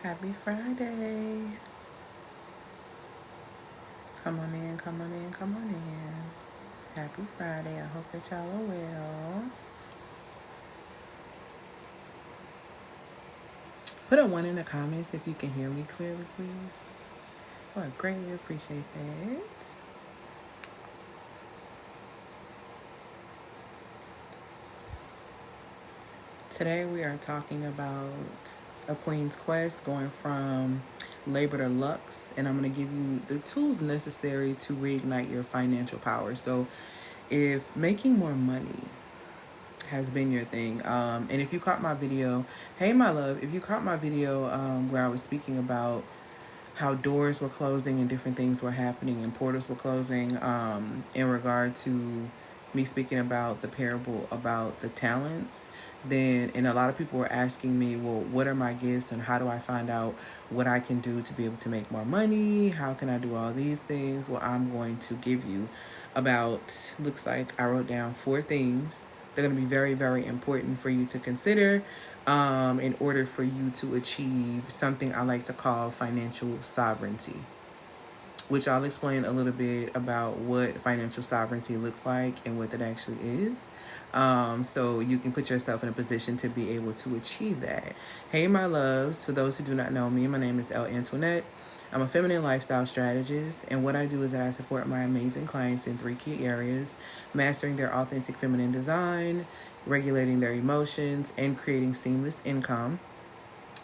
Happy Friday. Come on in, come on in, come on in. Happy Friday. I hope that y'all are well. Put a one in the comments if you can hear me clearly, please. Oh, I greatly appreciate that. Today we are talking about A Queen's Quest, going from labor to Luxe, and I'm going to give you the tools necessary to reignite your financial power. So, if making more money has been your thing, and if you caught my video, hey my love, if you caught my video where I was speaking about how doors were closing and different things were happening and portals were closing, in regard to me speaking about the parable about the talents, then, and a lot of people were asking me, well, what are my gifts and how do I find out what I can do to be able to make more money? How can I do all these things? Well, I'm going to give you about, looks like I wrote down 4 things. They're going to be very, very important for you to consider, in order for you to achieve something I like to call financial sovereignty, which I'll explain a little bit about what financial sovereignty looks like and what that actually is. So you can put yourself in a position to be able to achieve that. Hey, my loves, for those who do not know me, my name is Elle Antoinette. I'm a feminine lifestyle strategist, and what I do is that I support my amazing clients in 3 key areas: mastering their authentic feminine design, regulating their emotions, and creating seamless income.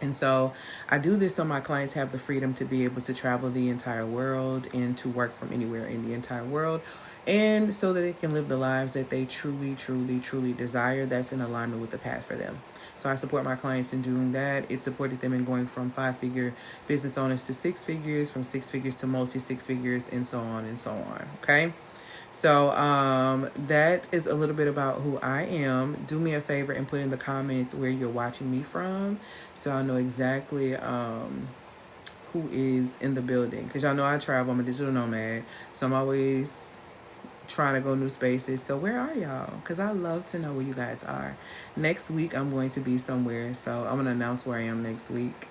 And so I do this so my clients have the freedom to be able to travel the entire world and to work from anywhere in the entire world, and so that they can live the lives that they truly, truly, truly desire, that's in alignment with the path for them. So I support my clients in doing that. It supported them in going from 5 figure business owners to 6 figures, from 6 figures to multi 6 figures, and so on and so on. Okay. So that is a little bit about who I am. Do me a favor and put in the comments where you're watching me from, so I know exactly who is in the building. Because y'all know I travel. I'm a digital nomad, so I'm always trying to go new spaces. So where are y'all? Because I love to know where you guys are. Next week I'm going to be somewhere, so I'm gonna announce where I am next week.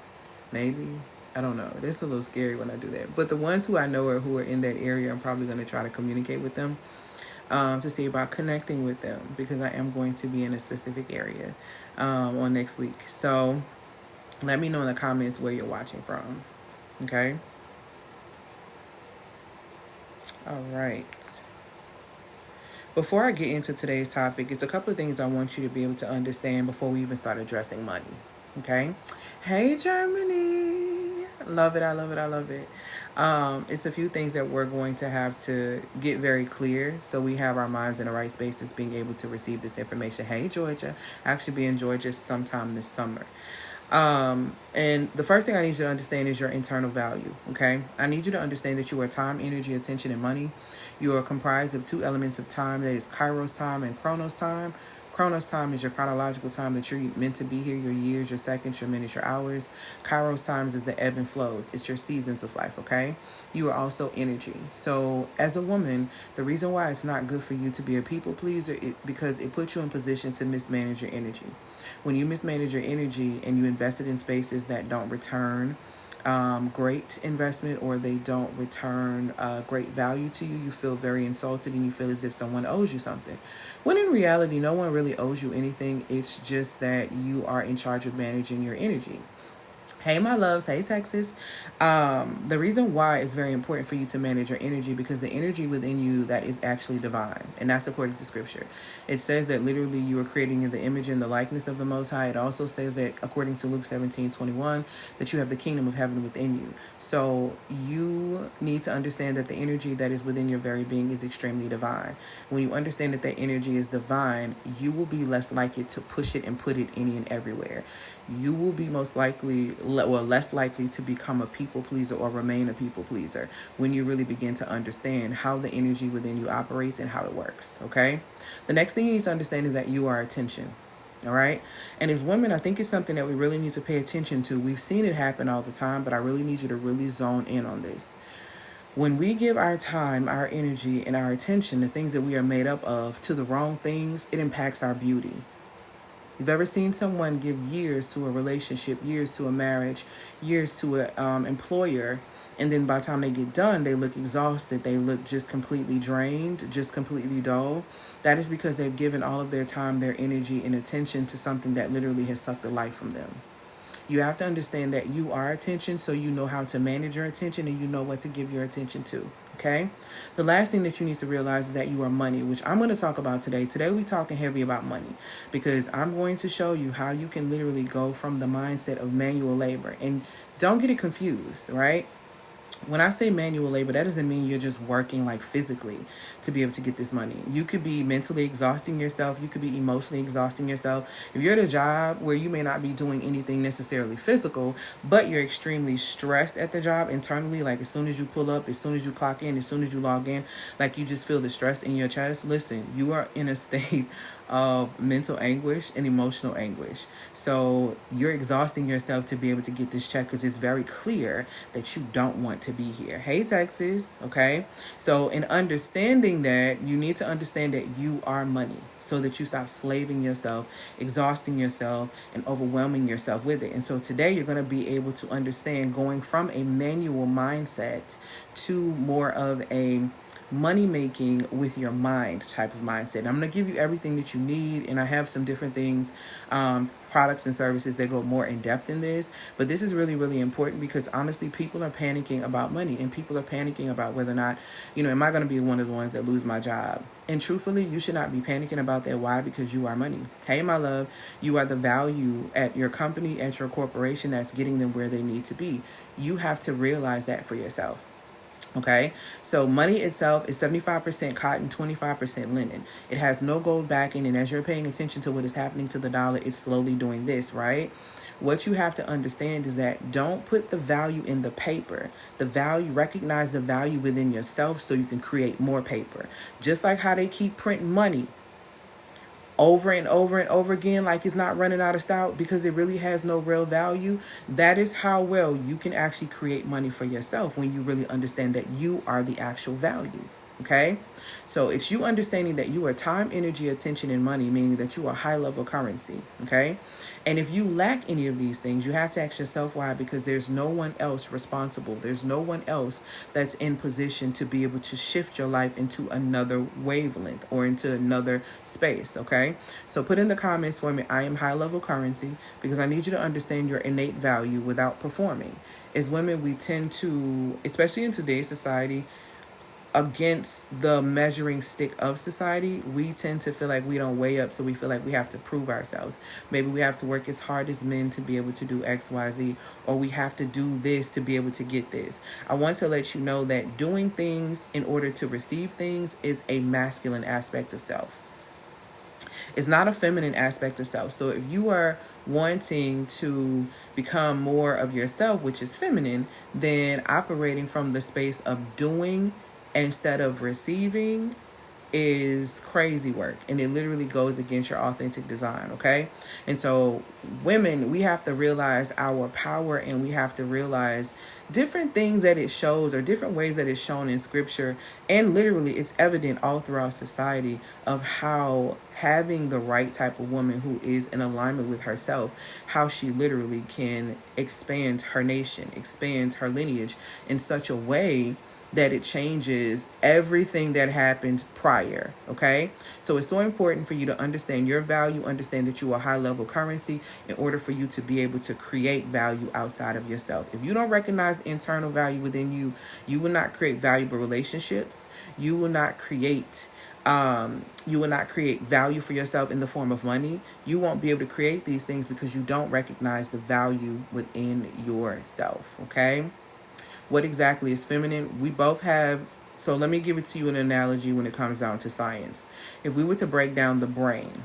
Maybe. I don't know. That's a little scary when I do that. But the ones who I know or who are in that area, I'm probably going to try to communicate with them, to see about connecting with them, because I am going to be in a specific area on next week. So let me know in the comments where you're watching from. Okay? All right. Before I get into today's topic, it's a couple of things I want you to be able to understand before we even start addressing money. Okay? Hey, Germany. Love it. I love it. I love it. It's a few things that we're going to have to get very clear so we have our minds in the right spaces being able to receive this information. Hey, Georgia. I actually be in Georgia sometime this summer. And the first thing I need you to understand is your internal value, okay? I need you to understand that you are time, energy, attention, and money. You are comprised of 2 elements of time, that is Kairos time and Chronos time. Chronos time is your chronological time that you're meant to be here, your years, your seconds, your minutes, your hours. Kairos times is the ebb and flows. It's your seasons of life, okay? You are also energy. So as a woman, the reason why it's not good for you to be a people pleaser is because it puts you in position to mismanage your energy. When you mismanage your energy and you invest it in spaces that don't return great investment, or they don't return great value to you, you feel very insulted and you feel as if someone owes you something. When in reality, no one really owes you anything. It's just that you are in charge of managing your energy. Hey, my loves. Hey, Texas. The reason why it's very important for you to manage your energy, because the energy within you, that is actually divine, and that's according to scripture. It says that literally you are creating in the image and the likeness of the Most High. It also says that according to Luke 17:21, that you have the kingdom of heaven within you. So you need to understand that the energy that is within your very being is extremely divine. When you understand that that energy is divine, you will be less likely to push it and put it any and everywhere. You will be most likely, well, less likely to become a people pleaser or remain a people pleaser when you really begin to understand how the energy within you operates and how it works. Okay. The next thing you need to understand is that you are attention. All right. And as women, I think it's something that we really need to pay attention to. We've seen it happen all the time, but I really need you to really zone in on this. When we give our time, our energy, and our attention, the things that we are made up of, to the wrong things, it impacts our beauty. You've ever seen someone give years to a relationship, years to a marriage, years to an employer, and then by the time they get done, they look exhausted. They look just completely drained, just completely dull. That is because they've given all of their time, their energy, and attention to something that literally has sucked the life from them. You have to understand that you are attention, so you know how to manage your attention and you know what to give your attention to. Okay? The last thing that you need to realize is that you are money, which I'm going to talk about today. Today, we're talking heavy about money because I'm going to show you how you can literally go from the mindset of manual labor. And don't get it confused, right? When I say manual labor, that doesn't mean you're just working like physically to be able to get this money. You could be mentally exhausting yourself. You could be emotionally exhausting yourself. If you're at a job where you may not be doing anything necessarily physical, but you're extremely stressed at the job internally, like as soon as you pull up, as soon as you clock in, as soon as you log in, like you just feel the stress in your chest, listen, you are in a state of mental anguish and emotional anguish. So you're exhausting yourself to be able to get this check because it's very clear that you don't want to be here. Hey, Texas. Okay. So in understanding that, you need to understand that you are money so that you stop slaving yourself, exhausting yourself, and overwhelming yourself with it. And so today you're going to be able to understand going from a manual mindset to more of a money making with your mind type of mindset. I'm going to give you everything that you need, and I have some different things, products and services that go more in depth in this. But this is really, really important because honestly, people are panicking about money and people are panicking about whether or not, am I going to be one of the ones that lose my job? And truthfully, you should not be panicking about that. Why? Because you are money. Hey, my love, you are the value at your company, at your corporation that's getting them where they need to be. You have to realize that for yourself. Okay, so money itself is 75% cotton, 25% linen. It has no gold backing, and as you're paying attention to what is happening to the dollar, it's slowly doing this, right? What you have to understand is that don't put the value in the paper. The value, recognize the value within yourself so you can create more paper. Just like how they keep printing money over and over and over again like it's not running out of stock because it really has no real value. That is how well you can actually create money for yourself when you really understand that you are the actual value. Okay, so it's you understanding that you are time, energy, attention, and money, meaning that you are high level currency. Okay, and if you lack any of these things, you have to ask yourself why, because there's no one else responsible. There's no one else that's in position to be able to shift your life into another wavelength or into another space. Okay, so put in the comments for me, I am high level currency, because I need you to understand your innate value without performing. As women, we tend to, especially in today's society, against the measuring stick of society, we tend to feel like we don't weigh up, so we feel like we have to prove ourselves. Maybe we have to work as hard as men to be able to do XYZ, or we have to do this to be able to get this. I want to let you know that doing things in order to receive things is a masculine aspect of self. It's not a feminine aspect of self. So if you are wanting to become more of yourself, which is feminine, then operating from the space of doing instead of receiving is crazy work, and it literally goes against your authentic design. Okay, and so women, we have to realize our power, and we have to realize different things that it shows, or different ways that it's shown in scripture, and literally it's evident all throughout society of how having the right type of woman who is in alignment with herself, how she literally can expand her nation, expand her lineage in such a way that it changes everything that happened prior. Okay, so it's so important for you to understand your value, understand that you are high level currency, in order for you to be able to create value outside of yourself. If you don't recognize internal value within you, you will not create valuable relationships. You will not create value for yourself in the form of money. You won't be able to create these things because you don't recognize the value within yourself. Okay, what exactly is feminine? We both have, so let me give it to you an analogy when it comes down to science. If we were to break down the brain,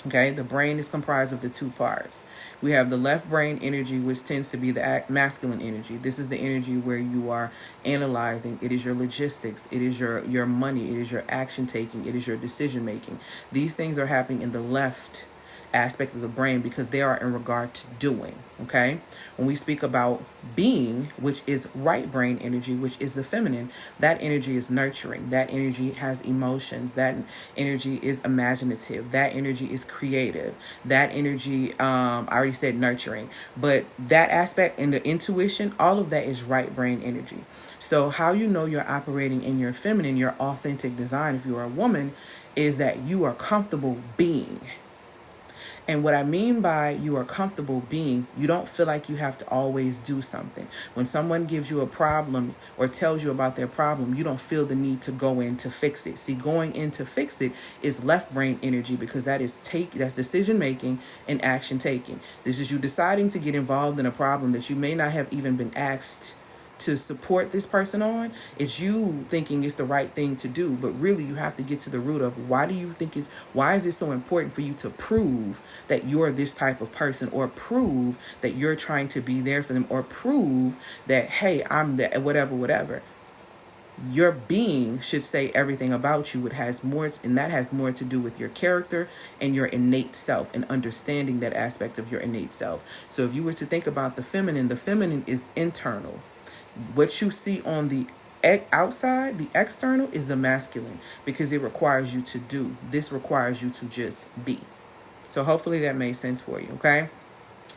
okay, the brain is comprised of the two parts. We have the left brain energy, which tends to be the masculine energy. This is the energy where you are analyzing. It is your logistics. It is your money. It is your action taking. It is your decision making. These things are happening in the left. aspect of the brain because they are in regard to doing. Okay, when we speak about being, which is right brain energy, which is the feminine, that energy is nurturing, that energy has emotions, that energy is imaginative, that energy is creative, that energy, I already said nurturing, but that aspect and the intuition, all of that is right brain energy. So how you know you're operating in your feminine, your authentic design, if you are a woman, is that you are comfortable being. And what I mean by you are comfortable being, you don't feel like you have to always do something. When someone gives you a problem or tells you about their problem, you don't feel the need to go in to fix it. See, going in to fix it is left brain energy because that's decision making and action taking. This is you deciding to get involved in a problem that you may not have even been asked to support this person on. It's you thinking it's the right thing to do, but really you have to get to the root of why is it so important for you to prove that you're this type of person, or prove that you're trying to be there for them, or prove that, hey, I'm the whatever. Your being should say everything about you. It has more, and that has more to do with your character and your innate self, and understanding that aspect of your innate self. So if you were to think about the feminine is internal. What you see on the outside, the external, is the masculine, because it requires you to do. This requires you to just be. So hopefully that made sense for you, okay?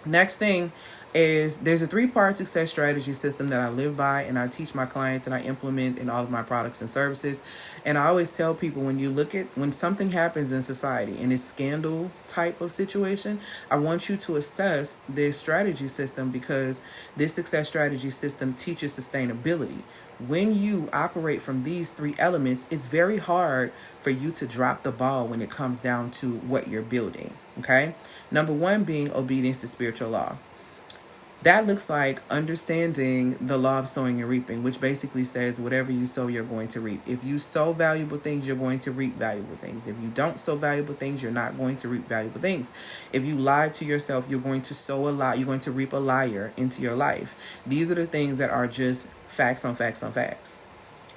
Next thing is there's a 3-part success strategy system that I live by and I teach my clients and I implement in all of my products and services. And I always tell people, when something happens in society and it's scandal type of situation, I want you to assess this strategy system, because this success strategy system teaches sustainability. When you operate from these 3 elements, it's very hard for you to drop the ball when it comes down to what you're building. Okay? Number 1 being obedience to spiritual law. That looks like understanding the law of sowing and reaping, which basically says whatever you sow, you're going to reap. If you sow valuable things, you're going to reap valuable things. If you don't sow valuable things, you're not going to reap valuable things. If you lie to yourself, you're going to sow a lie. You're going to reap a liar into your life. These are the things that are just facts on facts on facts.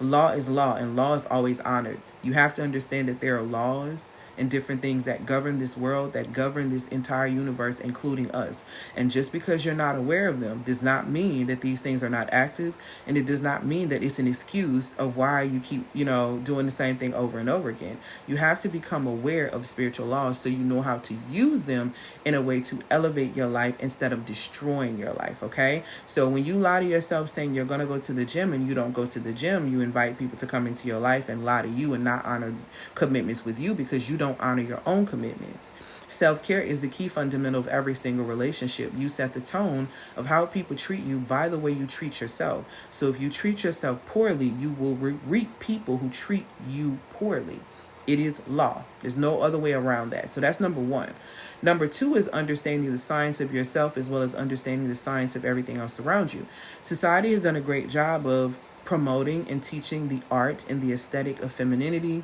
Law is law, and law is always honored. You have to understand that there are laws and different things that govern this world, that govern this entire universe, including us. And just because you're not aware of them does not mean that these things are not active, and it does not mean that it's an excuse of why you keep, doing the same thing over and over again. You have to become aware of spiritual laws so you know how to use them in a way to elevate your life instead of destroying your life, okay? So when you lie to yourself saying you're going to go to the gym and you don't go to the gym, you invite people to come into your life and lie to you and not honor commitments with you because you don't honor your own commitments. Self-care is the key fundamental of every single relationship. You set the tone of how people treat you by the way you treat yourself. So if you treat yourself poorly, you will reap people who treat you poorly. It is law. There's no other way around that. So that's number 1. Number 2 is understanding the science of yourself as well as understanding the science of everything else around you. Society has done a great job of promoting and teaching the art and the aesthetic of femininity.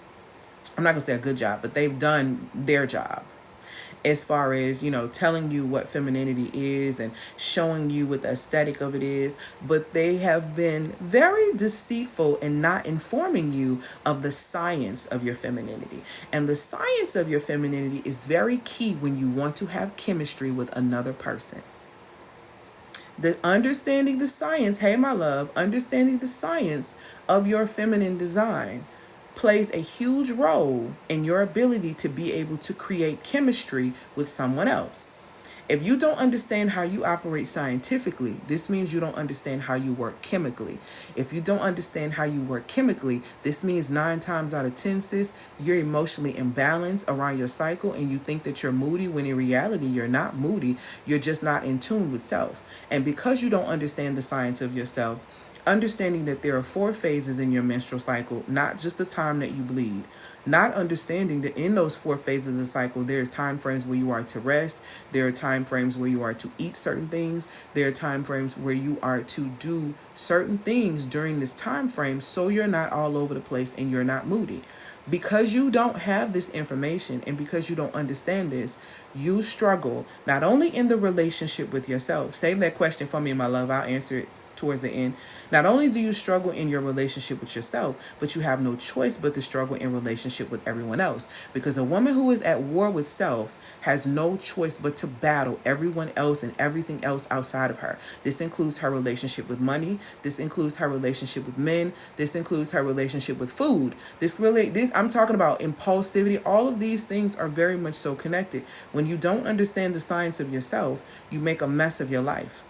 I'm not going to say a good job, but they've done their job as far as, telling you what femininity is and showing you what the aesthetic of it is. But they have been very deceitful in not informing you of the science of your femininity. And the science of your femininity is very key when you want to have chemistry with another person. Understanding the science, hey my love, understanding the science of your feminine design plays a huge role in your ability to be able to create chemistry with someone else. If you don't understand how you operate scientifically, this means you don't understand how you work chemically. If you don't understand how you work chemically, this means 9 times out of 10, sis, you're emotionally imbalanced around your cycle and you think that you're moody when in reality you're not moody. You're just not in tune with self. And because you don't understand the science of yourself, understanding that there are 4 phases in your menstrual cycle, not just the time that you bleed. Not understanding that in those 4 phases of the cycle, there are time frames where you are to rest. There are time frames where you are to eat certain things. There are time frames where you are to do certain things during this time frame so you're not all over the place and you're not moody. Because you don't have this information and because you don't understand this, you struggle not only in the relationship with yourself. Save that question for me, my love. I'll answer it towards the end. Not only do you struggle in your relationship with yourself, but you have no choice but to struggle in relationship with everyone else. Because a woman who is at war with self has no choice but to battle everyone else and everything else outside of her. This includes her relationship with money. This includes her relationship with men. This includes her relationship with food. This I'm talking about impulsivity. All of these things are very much so connected. When you don't understand the science of yourself, you make a mess of your life.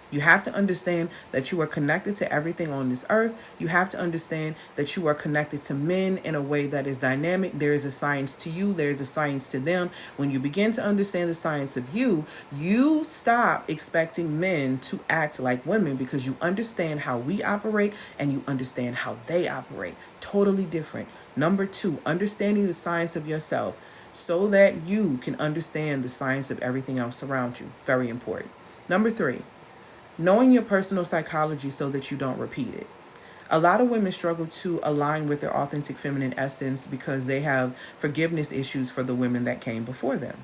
You have to understand that you are connected to everything on this earth. You have to understand that you are connected to men in a way that is dynamic. There is a science to you. There is a science to them. When you begin to understand the science of you, you stop expecting men to act like women because you understand how we operate and you understand how they operate. Totally different. Number two, understanding the science of yourself so that you can understand the science of everything else around you. Very important. Number three, knowing your personal psychology so that you don't repeat it. A lot of women struggle to align with their authentic feminine essence because they have forgiveness issues for the women that came before them.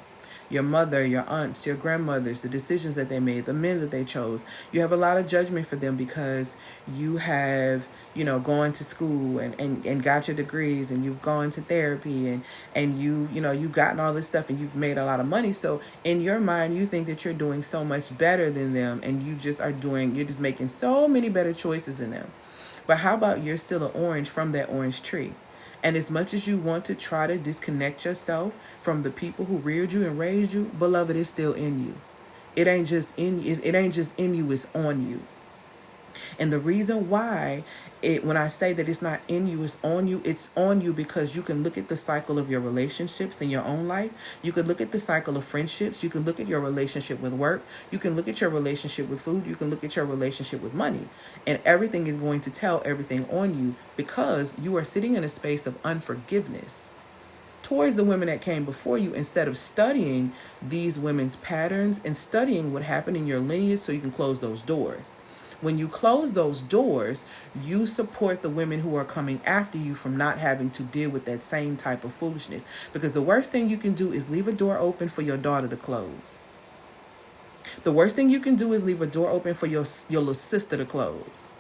Your mother, your aunts, your grandmothers, the decisions that they made, the men that they chose. You have a lot of judgment for them because you have, gone to school and got your degrees and you've gone to therapy and you've gotten all this stuff and you've made a lot of money. So in your mind, you think that you're doing so much better than them and you're just making so many better choices than them. But how about you're still an orange from that orange tree? And as much as you want to try to disconnect yourself from the people who reared you and raised you, beloved, it's still in you. It ain't just in you, it's on you. And the reason why when I say that it's not in you, it's on you because you can look at the cycle of your relationships in your own life. You can look at the cycle of friendships. You can look at your relationship with work. You can look at your relationship with food. You can look at your relationship with money. And everything is going to tell everything on you because you are sitting in a space of unforgiveness towards the women that came before you instead of studying these women's patterns and studying what happened in your lineage so you can close those doors. When you close those doors, you support the women who are coming after you from not having to deal with that same type of foolishness. Because the worst thing you can do is leave a door open for your daughter to close. The worst thing you can do is leave a door open for your little sister to close.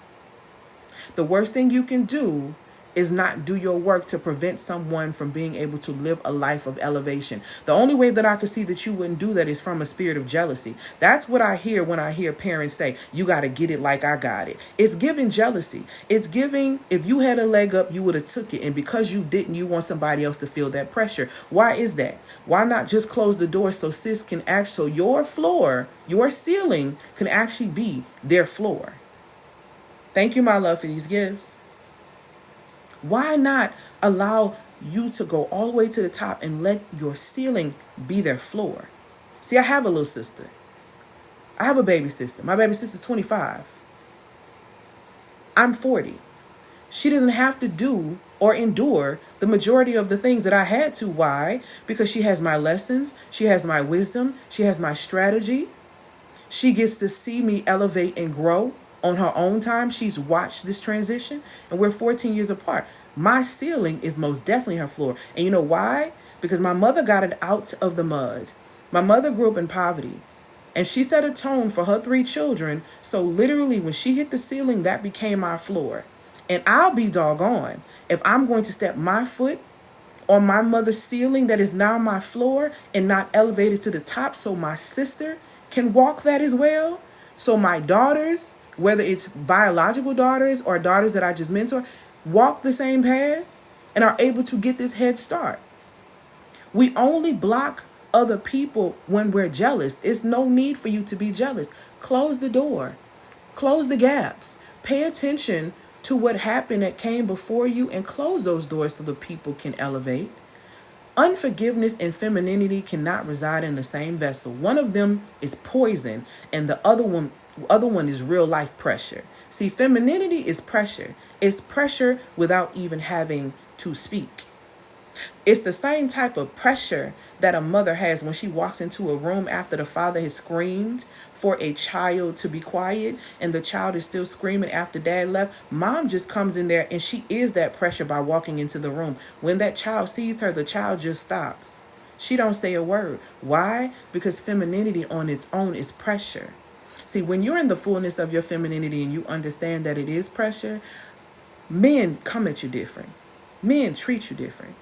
The worst thing you can do is not do your work to prevent someone from being able to live a life of elevation. The only way that I could see that you wouldn't do that is from a spirit of jealousy. That's what I hear when I hear parents say, you got to get it like I got it. It's giving jealousy. It's giving, if you had a leg up, you would have took it. And because you didn't, you want somebody else to feel that pressure. Why is that? Why not just close the door so sis can so your floor, your ceiling can actually be their floor? Thank you, my love, for these gifts. Why not allow you to go all the way to the top and let your ceiling be their floor? See, I have a little sister. I have a baby sister. My baby sister's 25. I'm 40. She doesn't have to do or endure the majority of the things that I had to. Why? Because she has my lessons. She has my wisdom. She has my strategy. She gets to see me elevate and grow on her own time. She's watched this transition, and we're 14 years apart. My ceiling is most definitely her floor. And you know why? Because my mother got it out of the mud. My mother grew up in poverty, and she set a tone for her 3 children. So literally, when she hit the ceiling, that became my floor. And I'll be doggone if I'm going to step my foot on my mother's ceiling that is now my floor and not elevate it to the top so my sister can walk that as well. So my daughters, whether it's biological daughters or daughters that I just mentor, walk the same path and are able to get this head start. We only block other people when we're jealous. It's no need for you to be jealous. Close the door. Close the gaps. Pay attention to what happened that came before you and close those doors so the people can elevate. Unforgiveness and femininity cannot reside in the same vessel. One of them is poison and the other one is real life pressure. See, femininity is pressure. It's pressure without even having to speak. It's the same type of pressure that a mother has when she walks into a room after the father has screamed for a child to be quiet and the child is still screaming after dad left. Mom just comes in there and she is that pressure by walking into the room. When that child sees her, the child just stops. She don't say a word. Why? Because femininity on its own is pressure. See, when you're in the fullness of your femininity and you understand that it is pressure, men come at you different. Men treat you different.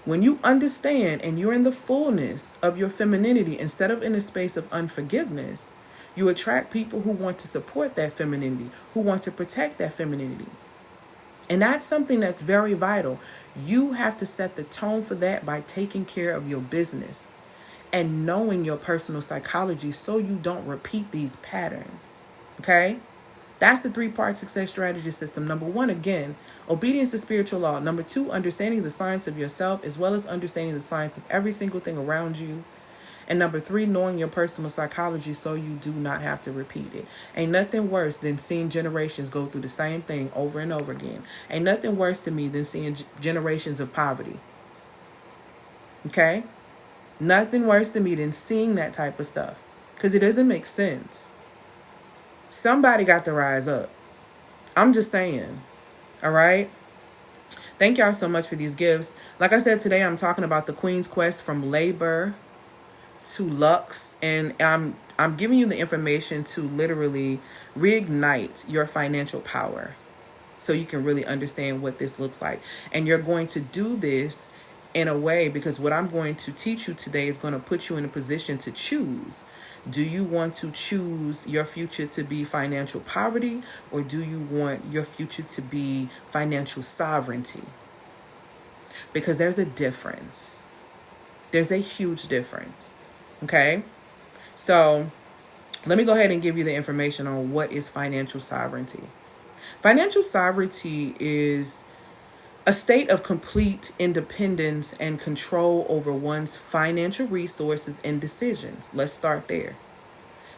When you understand and you're in the fullness of your femininity instead of in a space of unforgiveness, you attract people who want to support that femininity, who want to protect that femininity. And that's something that's very vital. You have to set the tone for that by taking care of your business and knowing your personal psychology so you don't repeat these patterns. Okay? That's the 3-part success strategy system. Number 1, again, obedience to spiritual law. Number 2, understanding the science of yourself as well as understanding the science of every single thing around you. And number 3, knowing your personal psychology so you do not have to repeat it. Ain't nothing worse than seeing generations go through the same thing over and over again. Ain't nothing worse to me than seeing generations of poverty. Okay? Nothing worse to me than seeing that type of stuff. Because it doesn't make sense. Somebody got to rise up. I'm just saying. All right? Thank y'all so much for these gifts. Like I said, today I'm talking about the Queen's Quest from labor to Luxe, and I'm giving you the information to literally reignite your financial power so you can really understand what this looks like. And you're going to do this in a way, because what I'm going to teach you today is going to put you in a position to choose. Do you want to choose your future to be financial poverty, or do you want your future to be financial sovereignty? Because there's a difference. There's a huge difference. Okay? So let me go ahead and give you the information on what is financial sovereignty. Financial sovereignty is a state of complete independence and control over one's financial resources and decisions. Let's start there.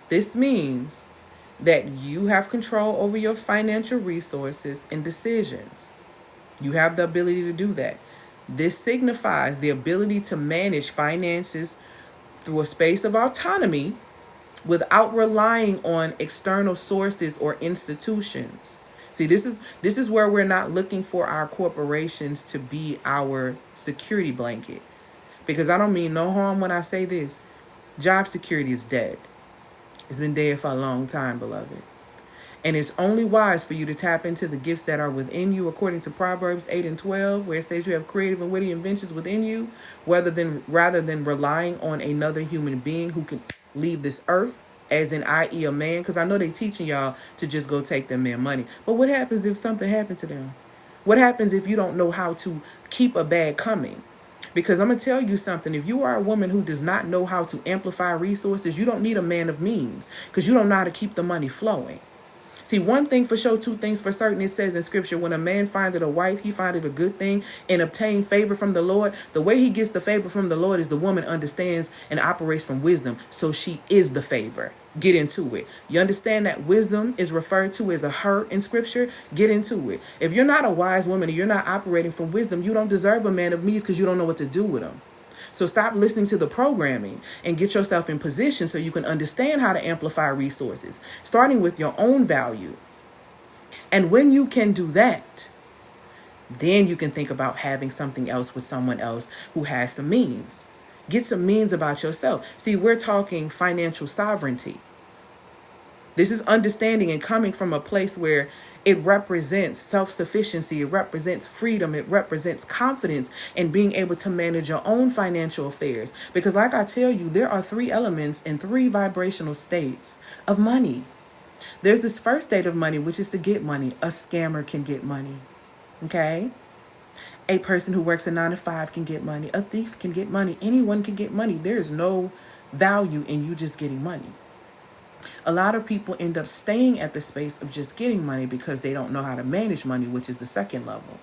This means that you have control over your financial resources and decisions. You have the ability to do that. This signifies the ability to manage finances through a space of autonomy without relying on external sources or institutions. See, this is where we're not looking for our corporations to be our security blanket. Because I don't mean no harm when I say this. Job security is dead. It's been dead for a long time, beloved. And it's only wise for you to tap into the gifts that are within you, according to Proverbs 8:12, where it says you have creative and witty inventions within you, rather than relying on another human being who can leave this earth, as in i.e. a man. Because I know they teaching y'all to just go take them man money. But what happens if something happened to them? What happens if you don't know how to keep a bag coming? Because I'm going to tell you something. If you are a woman who does not know how to amplify resources, you don't need a man of means, because you don't know how to keep the money flowing. See, one thing for sure, two things for certain. It says in scripture, when a man findeth a wife, he findeth a good thing and obtain favor from the Lord. The way he gets the favor from the Lord is the woman understands and operates from wisdom. So she is the favor. Get into it. You understand that wisdom is referred to as a her in scripture? Get into it. If you're not a wise woman and you're not operating from wisdom, you don't deserve a man of means, because you don't know what to do with him. So stop listening to the programming and get yourself in position so you can understand how to amplify resources, starting with your own value. And when you can do that, then you can think about having something else with someone else who has some means. Get some means about yourself. See, we're talking financial sovereignty. This is understanding and coming from a place where it represents self-sufficiency, it represents freedom, it represents confidence in being able to manage your own financial affairs. Because like I tell you, there are 3 elements and 3 vibrational states of money. There's this first state of money, which is to get money. A scammer can get money. Okay? A person who works a 9 to 5 can get money. A thief can get money. Anyone can get money. There's no value in you just getting money. A lot of people end up staying at the space of just getting money because they don't know how to manage money, which is the second level.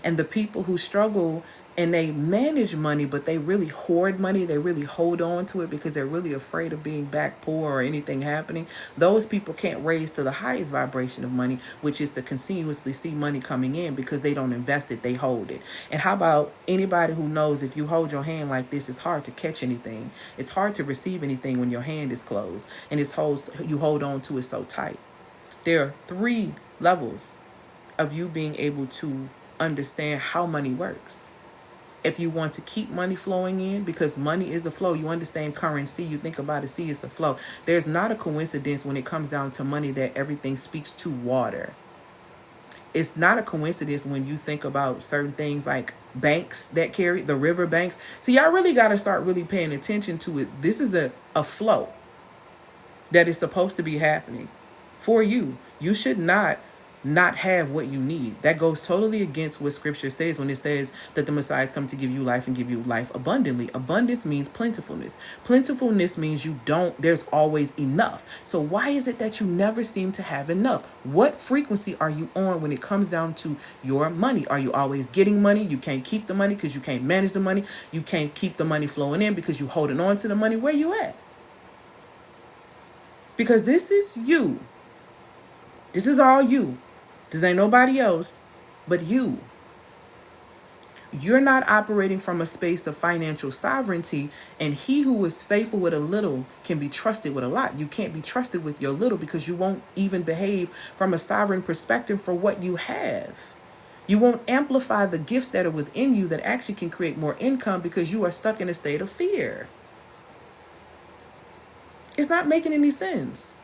And the people who struggle and they manage money, but they really hoard money, they really hold on to it because they're really afraid of being back poor or anything happening. Those people can't raise to the highest vibration of money, which is to continuously see money coming in, because they don't invest it, they hold it. And how about anybody who knows if you hold your hand like this, it's hard to catch anything. It's hard to receive anything when your hand is closed and you hold on to it so tight. There are 3 levels of you being able to understand how money works. If you want to keep money flowing in, because money is a flow, you understand currency, you think about it, see, it's a flow. There's not a coincidence when it comes down to money that everything speaks to water. It's not a coincidence when you think about certain things like banks that carry the river banks. So y'all really got to start really paying attention to it. This is a flow that is supposed to be happening for you. You should not have what you need. That goes totally against what scripture says when it says that the Messiah is come to give you life and give you life abundantly. Abundance means plentifulness. Plentifulness means there's always enough. So why is it that you never seem to have enough? What frequency are you on when it comes down to your money? Are you always getting money? You can't keep the money because you can't manage the money. You can't keep the money flowing in because you're holding on to the money. Where you at? Because this is you. This is all you. This ain't nobody else but you. You're not operating from a space of financial sovereignty, and he who is faithful with a little can be trusted with a lot. You can't be trusted with your little because you won't even behave from a sovereign perspective for what you have. You won't amplify the gifts that are within you that actually can create more income because you are stuck in a state of fear. It's not making any sense.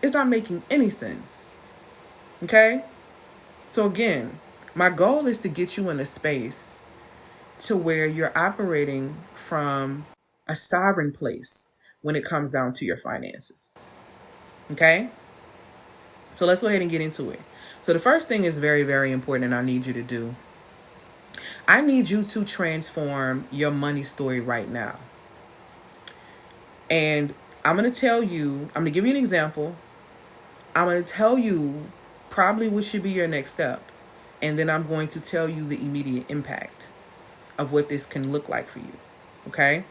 It's not making any sense. Okay? So again, my goal is to get you in a space to where you're operating from a sovereign place when it comes down to your finances. Okay? So let's go ahead and get into it. So the first thing is very, very important, and I need you to do. I need you to transform your money story right now. And I'm going to give you an example. I'm going to tell you probably what should be your next step. And then I'm going to tell you the immediate impact of what this can look like for you. Okay?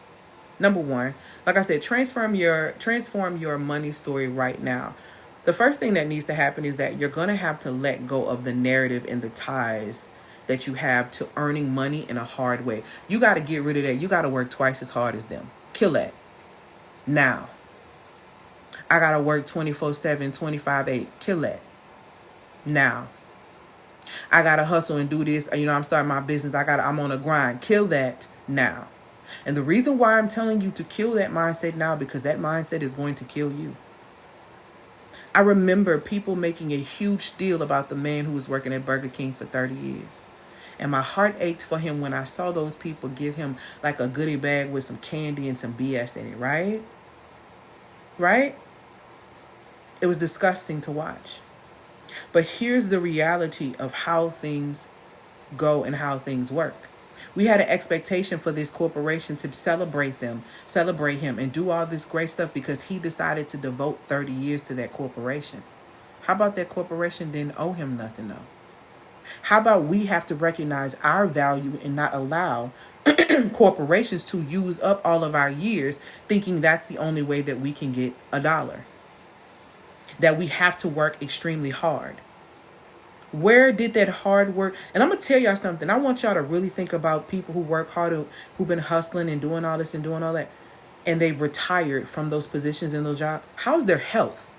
Number one, like I said, transform your money story right now. The first thing that needs to happen is that you're going to have to let go of the narrative and the ties that you have to earning money in a hard way. You got to get rid of that. You got to work twice as hard as them. Kill that. Now. I got to work 24/7, 25/8. Kill that. Now. I got to hustle and do this. I'm starting my business. I'm on a grind. Kill that now. And the reason why I'm telling you to kill that mindset now, because that mindset is going to kill you. I remember people making a huge deal about the man who was working at Burger King for 30 years. And my heart ached for him when I saw those people give him like a goodie bag with some candy and some BS in it, right? Right? It was disgusting to watch. But here's the reality of how things go and how things work. We had an expectation for this corporation to celebrate him, and do all this great stuff because he decided to devote 30 years to that corporation. How about that corporation didn't owe him nothing, though? How about we have to recognize our value and not allow corporations to use up all of our years thinking that's the only way that we can get a dollar? That we have to work extremely hard. Where did that hard work? And I'm going to tell y'all something. I want y'all to really think about people who work hard, who've been hustling and doing all this and doing all that, and they've retired from those positions and those jobs. How's their health?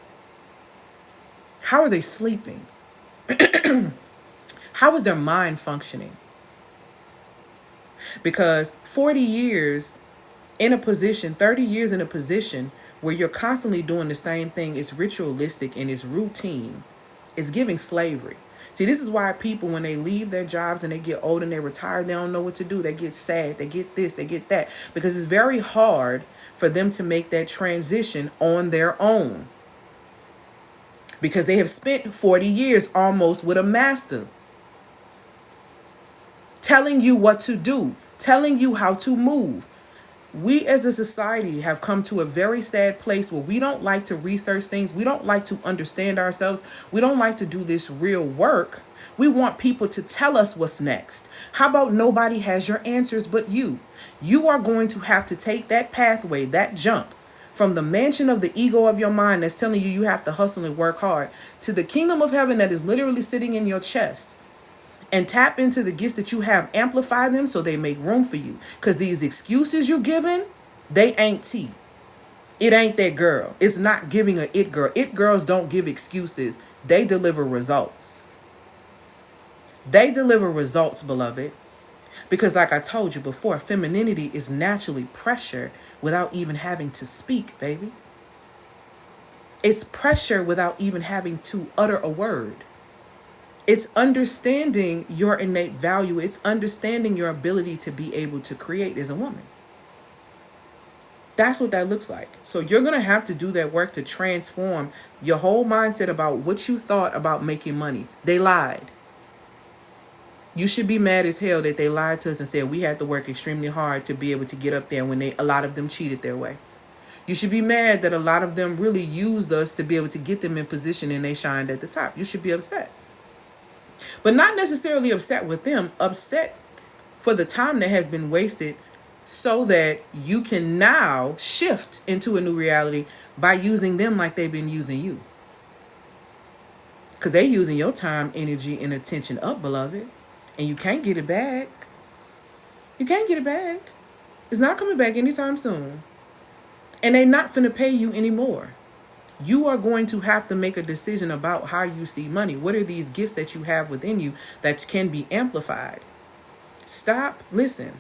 How are they sleeping? How is their mind functioning? Because 40 years in a position, 30 years in a position where you're constantly doing the same thing, it's ritualistic and it's routine. It's giving slavery. See, this is why people, when they leave their jobs and they get old and they retire, they don't know what to do. They get sad. They get this. They get that. Because it's very hard for them to make that transition on their own. Because they have spent 40 years almost with a master. Telling you what to do. Telling you how to move. We as a society have come to a very sad place where we don't like to research things. We don't like to understand ourselves. We don't like to do this real work. We want people to tell us what's next. How about nobody has your answers but you? You are going to have to take that pathway, that jump from the mansion of the ego of your mind that's telling you have to hustle and work hard to the kingdom of heaven that is literally sitting in your chest. And tap into the gifts that you have. Amplify them so they make room for you. Because these excuses you're giving, they ain't tea. It ain't that girl. It's not giving a it girl. It girls don't give excuses. They deliver results. They deliver results, beloved. Because, like I told you before, femininity is naturally pressure without even having to speak, baby. It's pressure without even having to utter a word. It's understanding your innate value. It's understanding your ability to be able to create as a woman. That's what that looks like. So you're going to have to do that work to transform your whole mindset about what you thought about making money. They lied. You should be mad as hell that they lied to us and said we had to work extremely hard to be able to get up there when a lot of them cheated their way. You should be mad that a lot of them really used us to be able to get them in position and they shined at the top. You should be upset. But not necessarily upset with them, upset for the time that has been wasted so that you can now shift into a new reality by using them like they've been using you. Because they're using your time, energy, and attention up, beloved. And you can't get it back. You can't get it back. It's not coming back anytime soon. And they're not finna pay you anymore. You are going to have to make a decision about how you see money. What are these gifts that you have within you that can be amplified? Stop. Listen.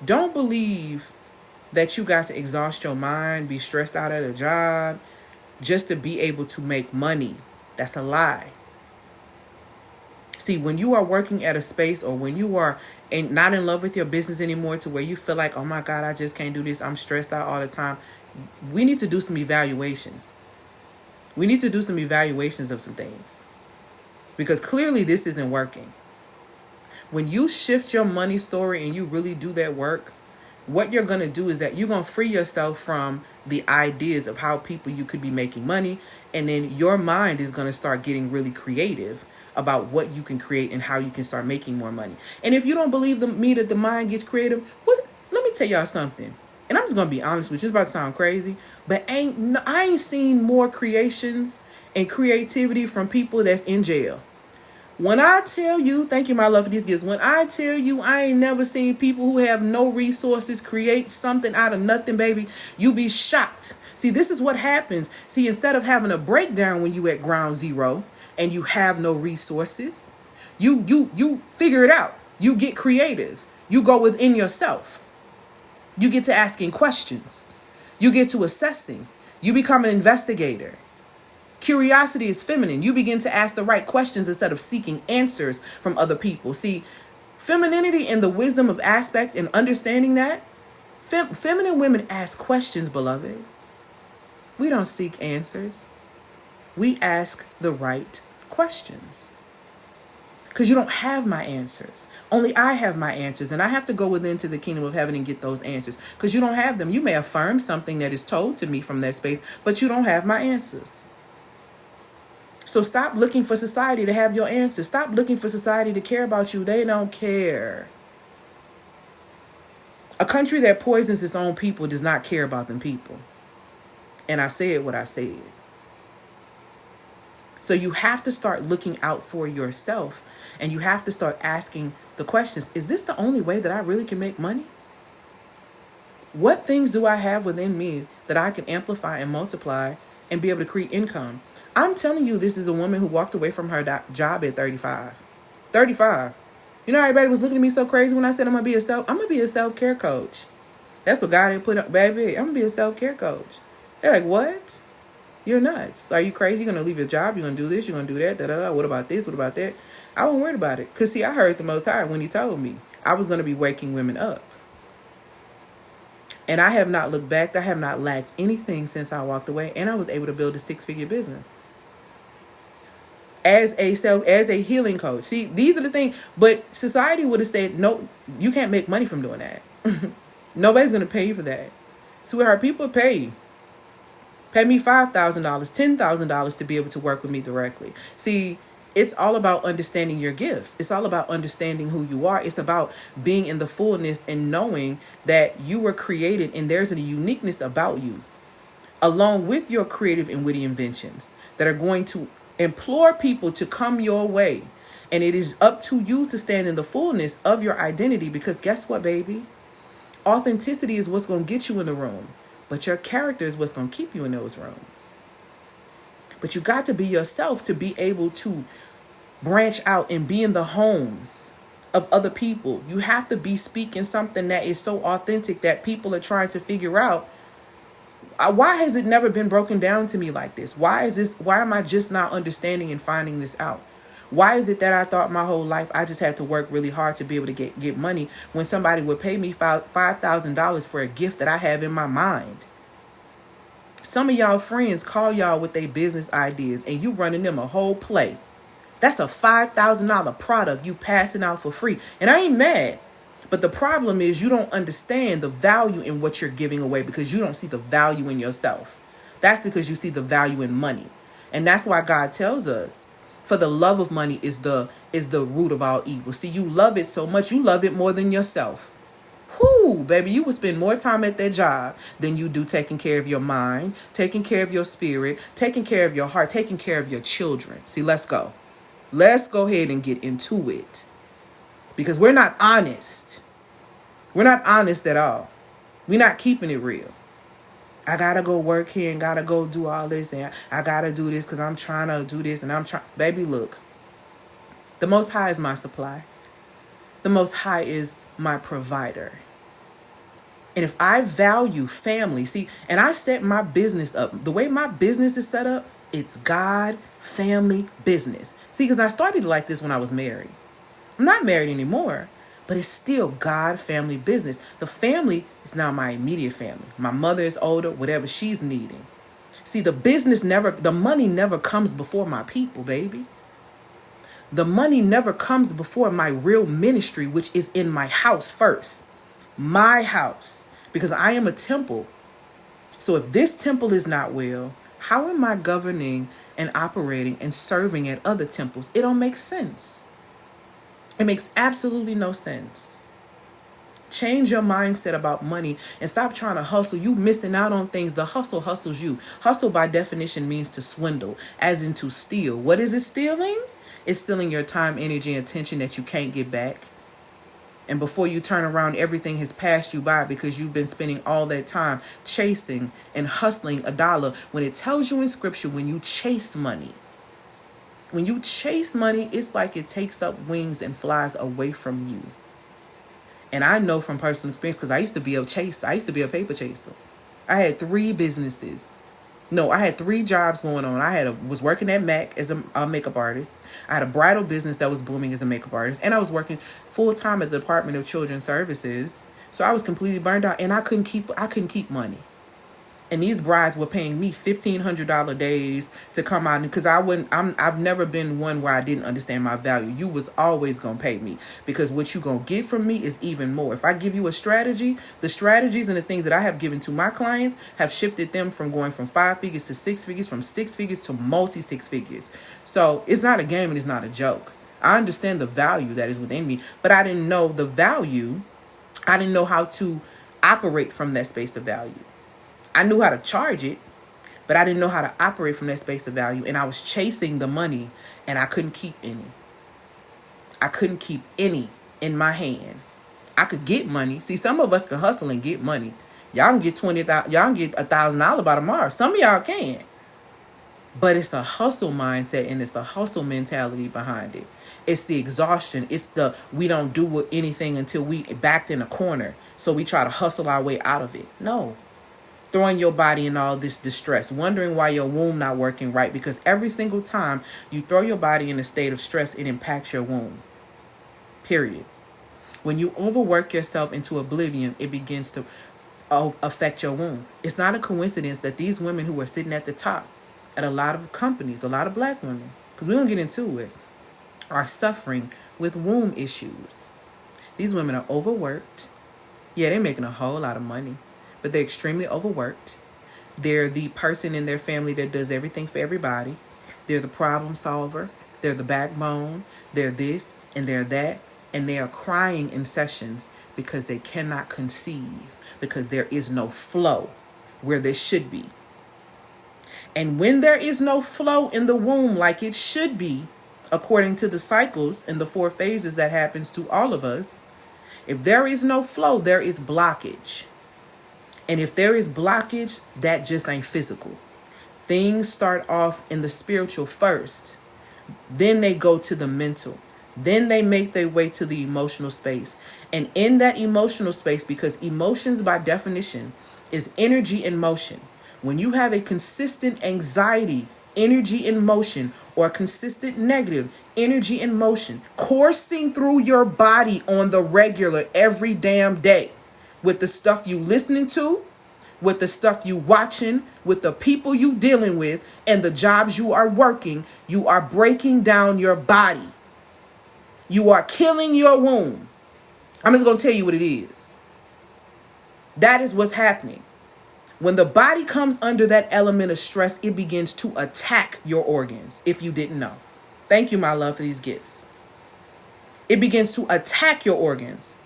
Don't believe that you got to exhaust your mind, be stressed out at a job, just to be able to make money. That's a lie. See, when you are working at a space or when you are not in love with your business anymore to where you feel like, oh my God, I just can't do this. I'm stressed out all the time. We need to do some evaluations. We need to do some evaluations of some things. Because clearly this isn't working. When you shift your money story and you really do that work, what you're going to do is that you're going to free yourself from the ideas of how you could be making money. And then your mind is going to start getting really creative about what you can create and how you can start making more money. And if you don't believe me that the mind gets creative, well, let me tell y'all something. And I'm just going to be honest with you. It's about to sound crazy, but I ain't seen more creations and creativity from people that's in jail. When I tell you, thank you, my love, for these gifts. When I tell you, I ain't never seen people who have no resources create something out of nothing, baby. You be shocked. See, this is what happens. See, instead of having a breakdown when you at ground zero and you have no resources, you figure it out. You get creative. You go within yourself. You get to asking questions. You get to assessing. You become an investigator. Curiosity is feminine. You begin to ask the right questions instead of seeking answers from other people. See, femininity and the wisdom of aspect and understanding that, feminine women ask questions, beloved. We don't seek answers. We ask the right questions. Because you don't have my answers. Only I have my answers. And I have to go within to the kingdom of heaven and get those answers. Because you don't have them. You may affirm something that is told to me from that space, but you don't have my answers. So stop looking for society to have your answers. Stop looking for society to care about you. They don't care. A country that poisons its own people does not care about them people. And I said what I said. So you have to start looking out for yourself. And you have to start asking the questions. Is this the only way that I really can make money? What things do I have within me that I can amplify and multiply and be able to create income? I'm telling you, this is a woman who walked away from her job at 35. 35. You know, everybody was looking at me so crazy when I said I'm gonna be a self-care coach. That's what God had put up, baby. I'm gonna be a self-care coach. They're like, what? You're nuts. Are you crazy? You're gonna leave your job? You're gonna do this? You're gonna do that? Da da da. What about this? What about that? I wasn't worried about it. Cause see, I heard the Most High when He told me I was gonna be waking women up. And I have not looked back. I have not lacked anything since I walked away, and I was able to build a 6-figure business. As a healing coach. See, these are the things. But society would have said, no, you can't make money from doing that. Nobody's going to pay you for that. Sweetheart, people pay me $5,000, $10,000 to be able to work with me directly. See, it's all about understanding your gifts. It's all about understanding who you are. It's about being in the fullness and knowing that you were created and there's a uniqueness about you, along with your creative and witty inventions that are going to implore people to come your way. And it is up to you to stand in the fullness of your identity, because guess what, baby? Authenticity is what's going to get you in the room, but your character is what's going to keep you in those rooms. But you got to be yourself to be able to branch out and be in the homes of other people. You have to be speaking something that is so authentic that people are trying to figure out, why has it never been broken down to me like this? Why am I just not understanding and finding this out? Why is it that I thought my whole life I just had to work really hard to be able to get money when somebody would pay me $5,000 for a gift that I have in my mind? Some of y'all friends call y'all with their business ideas and you running them a whole play. That's a $5,000 product you passing out for free. And I ain't mad. But the problem is you don't understand the value in what you're giving away because you don't see the value in yourself. That's because you see the value in money. And that's why God tells us, for the love of money is the root of all evil. See, you love it so much, you love it more than yourself. Whoo, baby, you will spend more time at that job than you do taking care of your mind, taking care of your spirit, taking care of your heart, taking care of your children. See, let's go. Let's go ahead and get into it. Because we're not honest. We're not honest at all. We're not keeping it real. I gotta go work here and gotta go do all this and I gotta do this because I'm trying to do this and I'm trying. Baby, look. The Most High is my supply. The Most High is my provider. And if I value family, see, and I set my business up, the way my business is set up, it's God, family, business. See, because I started like this when I was married. I'm not married anymore, but it's still God, family, business. The family is now my immediate family. My mother is older, whatever she's needing. See, the money never comes before my people, baby. The money never comes before my real ministry, which is in my house first. My house, because I am a temple. So if this temple is not well, how am I governing and operating and serving at other temples? It don't make sense. It makes absolutely no sense. Change your mindset about money and stop trying to hustle. You missing out on things. The hustle hustles you. Hustle by definition means to swindle, as in to steal. What is it stealing? It's stealing your time, energy, and attention that you can't get back. And before you turn around, everything has passed you by because you've been spending all that time chasing and hustling a dollar. When it tells you in scripture, when you chase money, it's like it takes up wings and flies away from you. And I know from personal experience because I used to be a chaser. I used to be a paper chaser. I had 3 businesses. No, I had 3 jobs going on. Was working at MAC as a makeup artist. I had a bridal business that was booming as a makeup artist. And I was working full time at the Department of Children's Services. So I was completely burned out and I couldn't keep money. And these brides were paying me $1,500 days to come out, because I've never been one where I didn't understand my value. You was always gonna pay me because what you gonna get from me is even more. If I give you a strategy, the strategies and the things that I have given to my clients have shifted them from going from 5 figures to 6 figures, from 6 figures to multi 6 figures. So it's not a game and it's not a joke. I understand the value that is within me, but I didn't know the value. I didn't know how to operate from that space of value. I knew how to charge it, but I didn't know how to operate from that space of value. And I was chasing the money and I couldn't keep any. I couldn't keep any in my hand. I could get money. See, some of us can hustle and get money. Y'all can get $20,000. Y'all can get $1,000 by tomorrow. Some of y'all can. But it's a hustle mindset and it's a hustle mentality behind it. It's the exhaustion. It's the we don't do anything until we backed in a corner. So we try to hustle our way out of it. No. Throwing your body in all this distress, wondering why your womb not working right, because every single time you throw your body in a state of stress, it impacts your womb. Period. When you overwork yourself into oblivion, it begins to affect your womb. It's not a coincidence that these women who are sitting at the top at a lot of companies, a lot of black women, because we don't get into it, are suffering with womb issues. These women are overworked. Yeah, they're making a whole lot of money, but they're extremely overworked. They're the person in their family that does everything for everybody. They're the problem solver. They're the backbone. They're this and they're that. And they are crying in sessions because they cannot conceive, because there is no flow where there should be. And when there is no flow in the womb like it should be, according to the cycles and the 4 phases that happens to all of us, if there is no flow, there is blockage. And if there is blockage, that just ain't physical. Things start off in the spiritual first. Then they go to the mental. Then they make their way to the emotional space. And in that emotional space, because emotions by definition is energy in motion. When you have a consistent anxiety, energy in motion, or consistent negative energy in motion coursing through your body on the regular every damn day, with the stuff you listening to, with the stuff you watching, with the people you dealing with, and the jobs you are working, you are breaking down your body. You are killing your womb. I'm just going to tell you what it is. That is what's happening. When the body comes under that element of stress, it begins to attack your organs, if you didn't know. Thank you, my love, for these gifts. It begins to attack your organs.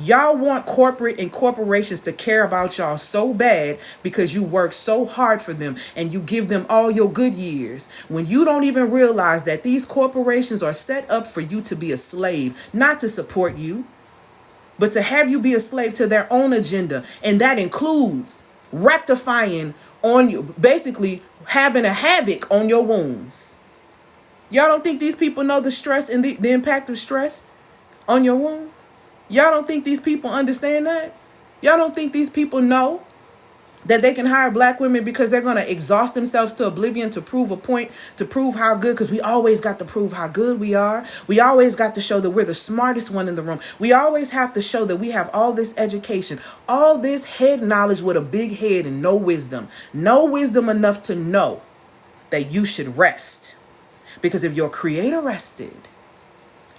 Y'all want corporate and corporations to care about y'all so bad because you work so hard for them and you give them all your good years, when you don't even realize that these corporations are set up for you to be a slave, not to support you, but to have you be a slave to their own agenda. And that includes rectifying on you, basically having a havoc on your wounds. Y'all don't think these people know the stress and the impact of stress on your womb? Y'all don't think these people understand that? Y'all don't think these people know that they can hire black women because they're going to exhaust themselves to oblivion to prove a point, to prove how good, because we always got to prove how good we are. We always got to show that we're the smartest one in the room. We always have to show that we have all this education, all this head knowledge with a big head and no wisdom. No wisdom enough to know that you should rest. Because if your creator rested,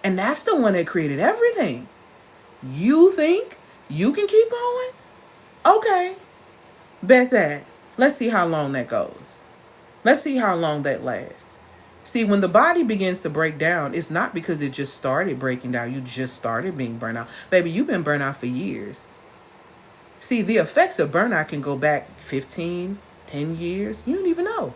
and that's the one that created everything, you think you can keep going? Okay. Bet that. Let's see how long that goes. Let's see how long that lasts. See, when the body begins to break down, it's not because it just started breaking down. You just started being burnt out. Baby, you've been burnt out for years. See, the effects of burnout can go back 15, 10 years. You don't even know.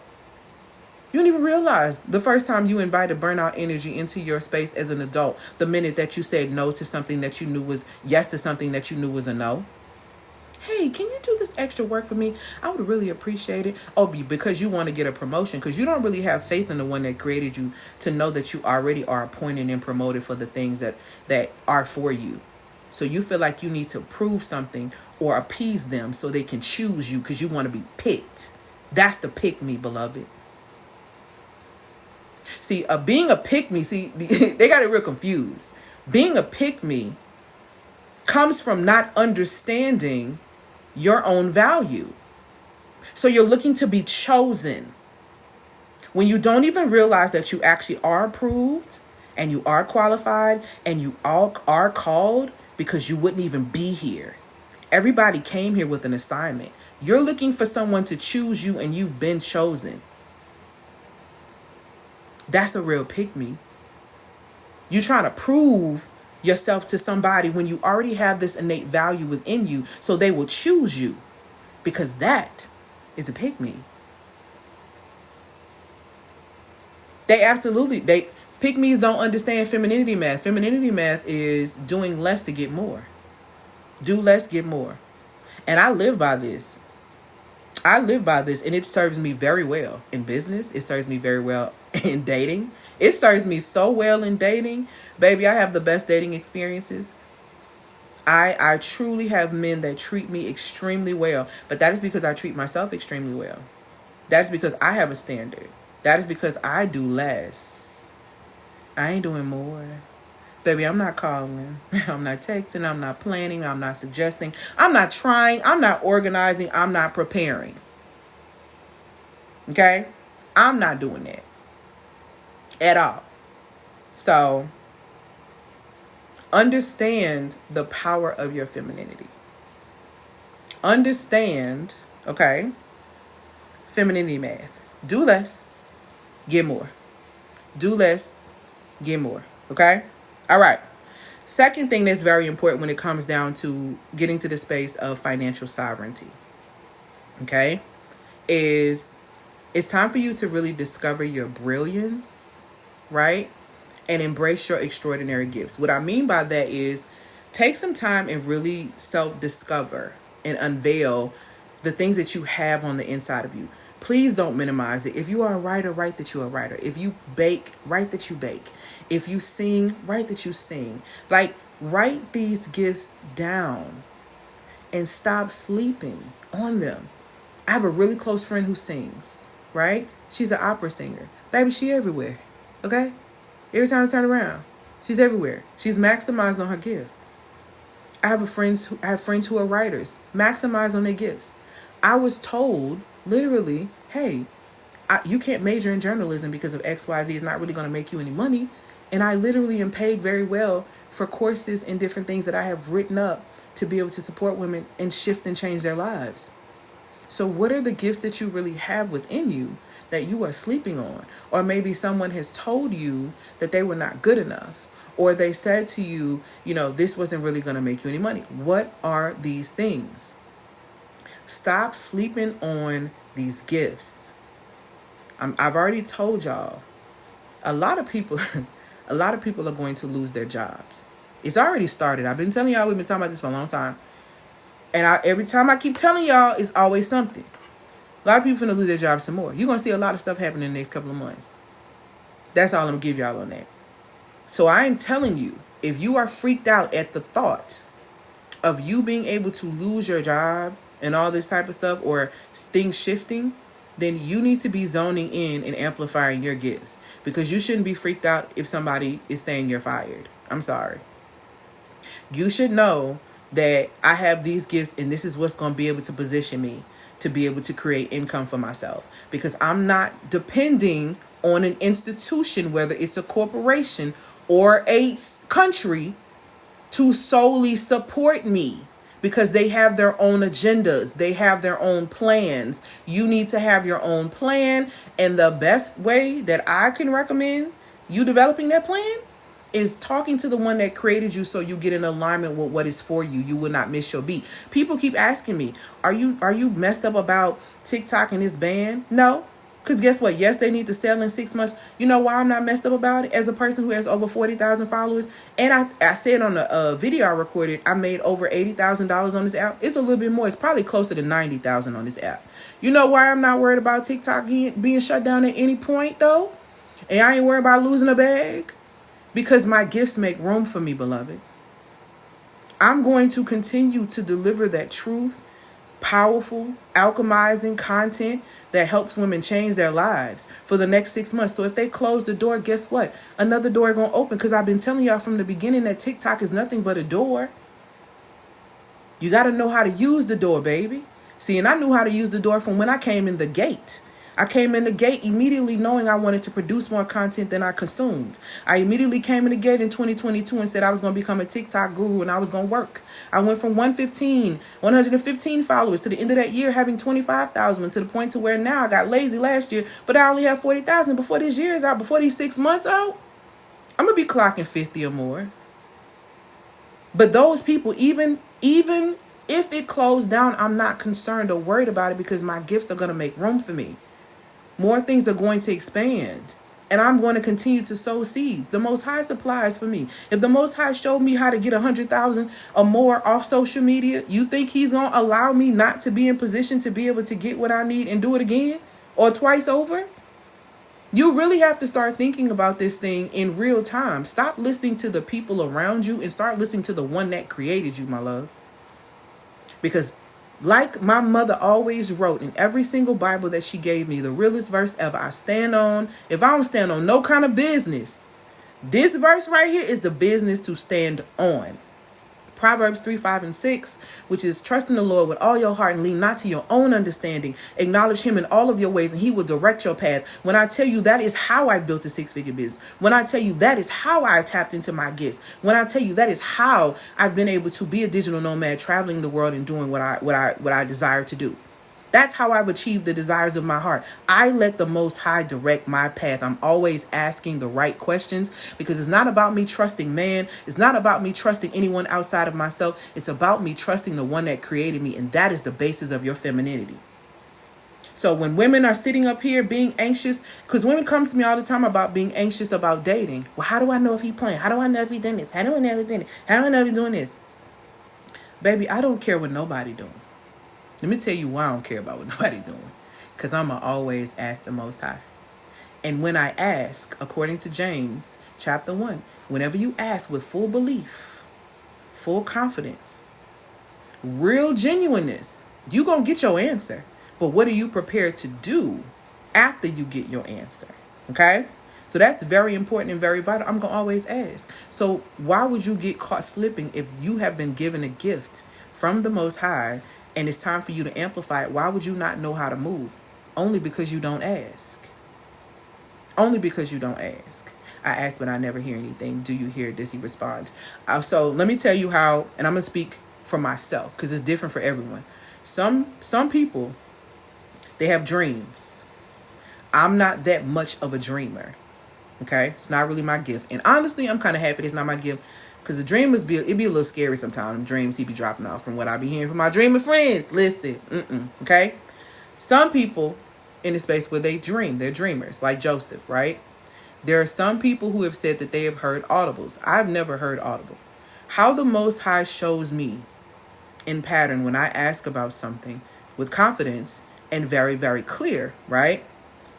You don't even realize the first time you invited burnout energy into your space as an adult, the minute that you said no to something that you knew was yes to something that you knew was a no. Hey, can you do this extra work for me? I would really appreciate it. Oh, because you want to get a promotion, because you don't really have faith in the one that created you to know that you already are appointed and promoted for the things that are for you. So you feel like you need to prove something or appease them so they can choose you because you want to be picked. That's the pick me, beloved. See, being a pick me, they got it real confused. Being a pick me comes from not understanding your own value. So you're looking to be chosen when you don't even realize that you actually are approved and you are qualified and you all are called, because you wouldn't even be here. Everybody came here with an assignment. You're looking for someone to choose you and you've been chosen. That's a real pick me. You trying to prove yourself to somebody when you already have this innate value within you, so they will choose you, because that is a pick me. They pick me's don't understand femininity math. Femininity math is doing less to get more. Do less, get more. And I live by this. And it serves me very well in business. It serves me very well in dating. It serves me so well in dating. Baby, I have the best dating experiences. I truly have men that treat me extremely well. But that is because I treat myself extremely well. That is because I have a standard. That is because I do less. I ain't doing more. Baby, I'm not calling. I'm not texting. I'm not planning. I'm not suggesting. I'm not trying. I'm not organizing. I'm not preparing. Okay? I'm not doing that at all. So, understand the power of your femininity. Understand, okay, femininity math. Do less, get more. Do less, get more. Okay? All right. Second thing that's very important when it comes down to getting to the space of financial sovereignty, okay, is it's time for you to really discover your brilliance, right? And embrace your extraordinary gifts. What I mean by that is take some time and really self-discover and unveil the things that you have on the inside of you. Please don't minimize it. If you are a writer, write that you're a writer. If you bake, write that you bake. If you sing, write that you sing. Like, write these gifts down and stop sleeping on them. I have a really close friend who sings, right? She's an opera singer. Baby, she everywhere. Okay? Every time I turn around, she's everywhere. She's maximized on her gift. I have friends who are writers. Maximize on their gifts. I was told, literally, hey, you can't major in journalism because of XYZ. It's not really going to make you any money. And I literally am paid very well for courses and different things that I have written up to be able to support women and shift and change their lives. So what are the gifts that you really have within you that you are sleeping on? Or maybe someone has told you that they were not good enough. Or they said to you, this wasn't really going to make you any money. What are these things? Stop sleeping on these gifts. I've already told y'all, a lot of people are going to lose their jobs. It's already started. I've been telling y'all, we've been talking about this for a long time. And every time I keep telling y'all, it's always something. A lot of people are going to lose their jobs some more. You're going to see a lot of stuff happen in the next couple of months. That's all I'm going to give y'all on that. So I am telling you, if you are freaked out at the thought of you being able to lose your job and all this type of stuff, or things shifting, then you need to be zoning in and amplifying your gifts, because you shouldn't be freaked out if somebody is saying you're fired. I'm sorry. You should know that I have these gifts and this is what's going to be able to position me to be able to create income for myself, because I'm not depending on an institution, whether it's a corporation or a country, to solely support me, because they have their own agendas. They have their own plans. You need to have your own plan. And the best way that I can recommend you developing that plan is talking to the one that created you, so you get in alignment with what is for you. You will not miss your beat. People keep asking me, are you messed up about TikTok and this ban? No. Because guess what? Yes, they need to sell in 6 months. You know why I'm not messed up about it? As a person who has over 40,000 followers, and I said on the video I recorded, I made over $80,000 on this app. It's a little bit more. It's probably closer to 90,000 on this app. You know why I'm not worried about TikTok being shut down at any point, though? And I ain't worried about losing a bag? Because my gifts make room for me, beloved. I'm going to continue to deliver that truth, powerful, alchemizing content that helps women change their lives for the next 6 months. So if they close the door, guess what? Another door going to open, because I've been telling y'all from the beginning that TikTok is nothing but a door. You got to know how to use the door, baby. See, and I knew how to use the door from when I came in the gate. I came in the gate immediately knowing I wanted to produce more content than I consumed. I immediately came in the gate in 2022 and said I was going to become a TikTok guru and I was going to work. I went from 115 followers to the end of that year having 25,000, to the point to where now I got lazy last year, but I only have 40,000. Before this year is out, before these 6 months out, I'm going to be clocking 50 or more. But those people, even if it closed down, I'm not concerned or worried about it, because my gifts are going to make room for me. More things are going to expand, and I'm going to continue to sow seeds. The Most High supplies for me. If the Most High showed me how to get 100,000 or more off social media, you think he's going to allow me not to be in position to be able to get what I need and do it again or twice over? You really have to start thinking about this thing in real time. Stop listening to the people around you and start listening to the one that created you, my love. Because like my mother always wrote in every single Bible that she gave me, the realest verse ever, I stand on. If I don't stand on no kind of business, this verse right here is the business to stand on. Proverbs 3, 5, and 6, which is trust in the Lord with all your heart and lean not to your own understanding. Acknowledge him in all of your ways and he will direct your path. When I tell you that is how I built a 6-figure business. When I tell you that is how I tapped into my gifts. When I tell you that is how I've been able to be a digital nomad, traveling the world and doing what I desire to do. That's how I've achieved the desires of my heart. I let the Most High direct my path. I'm always asking the right questions, because it's not about me trusting man. It's not about me trusting anyone outside of myself. It's about me trusting the one that created me. And that is the basis of your femininity. So when women are sitting up here being anxious, because women come to me all the time about being anxious about dating. Well, how do I know if he's playing? How do I know if he's doing this? How do I know if he's doing this? How do I know if he's doing this? Baby, I don't care what nobody doing. Let me tell you why I don't care about what nobody doing. Because I'm going to always ask the Most High. And when I ask, according to James chapter 1, whenever you ask with full belief, full confidence, real genuineness, you're going to get your answer. But what are you prepared to do after you get your answer? Okay? So that's very important and very vital. I'm going to always ask. So why would you get caught slipping if you have been given a gift from the Most High and it's time for you to amplify it? Why would you not know how to move? Only because you don't ask. Only because you don't ask. I ask, but I never hear anything. Do you hear? Does he respond? So let me tell you how, and I'm going to speak for myself because it's different for everyone. Some people, they have dreams. I'm not that much of a dreamer. Okay? It's not really my gift. And honestly, I'm kind of happy it's not my gift because the dreamers it'd be a little scary sometimes. Them dreams he be dropping off from what I be hearing from my dreaming friends. Listen. Okay? Some people in the space where they dream, they're dreamers, like Joseph, right? There are some people who have said that they have heard audibles. I've never heard audible. How the Most High shows me in pattern when I ask about something with confidence and very, very clear, right,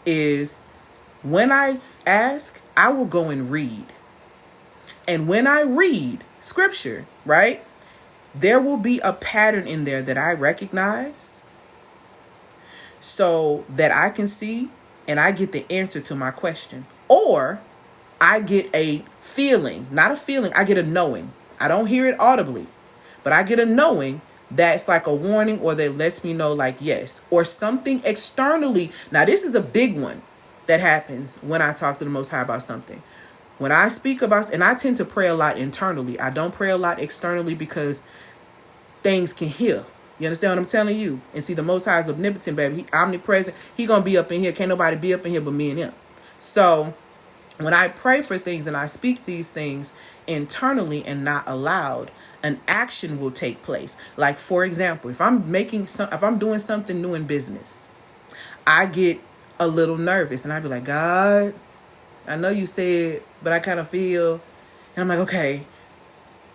is when I ask, I will go and read. And when I read scripture, right, there will be a pattern in there that I recognize so that I can see and I get the answer to my question. Or I get a feeling, not a feeling, I get a knowing. I don't hear it audibly, but I get a knowing that's like a warning or that lets me know like yes. Or something externally. Now this is a big one that happens when I talk to the Most High about something. When I speak about, and I tend to pray a lot internally. I don't pray a lot externally because things can hear. You understand what I'm telling you? And see, the Most High is omnipotent, baby. He omnipresent. He gonna be up in here. Can't nobody be up in here but me and him. So when I pray for things and I speak these things internally and not aloud, an action will take place. Like for example, if I'm doing something new in business, I get a little nervous and I be like, God, I know you said, but I kind of feel, and I'm like, okay,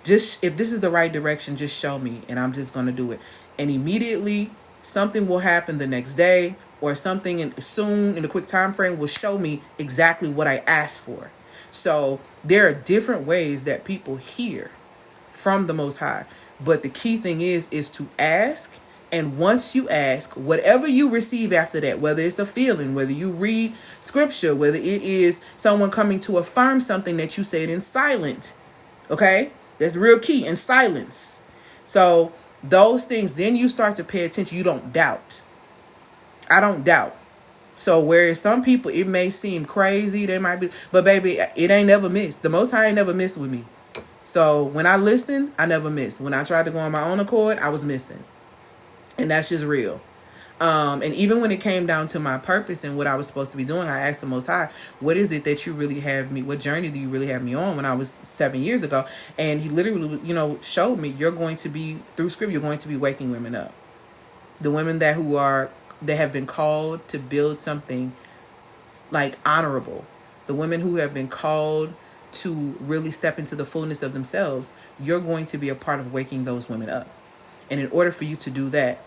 just if this is the right direction, just show me, and I'm just gonna do it. And immediately something will happen the next day, or something soon in a quick time frame will show me exactly what I asked for. So there are different ways that people hear from the Most High, but the key thing is to ask. And once you ask, whatever you receive after that, whether it's a feeling, whether you read scripture, whether it is someone coming to affirm something that you said in silent, okay, that's real key, in silence. So those things, then you start to pay attention. You don't doubt. I don't doubt. So whereas some people, it may seem crazy, they might be, but baby, it ain't never missed. The Most High ain't never missed with me. So when I listen, I never miss. When I tried to go on my own accord, I was missing. And that's just real. And even when it came down to my purpose and what I was supposed to be doing, I asked the Most High, what is it that you really have me, what journey do you really have me on when I was 7 years ago? And he literally, showed me, you're going to be, through scripture, you're going to be waking women up. The women that have been called to build something like honorable. The women who have been called to really step into the fullness of themselves, you're going to be a part of waking those women up. And in order for you to do that,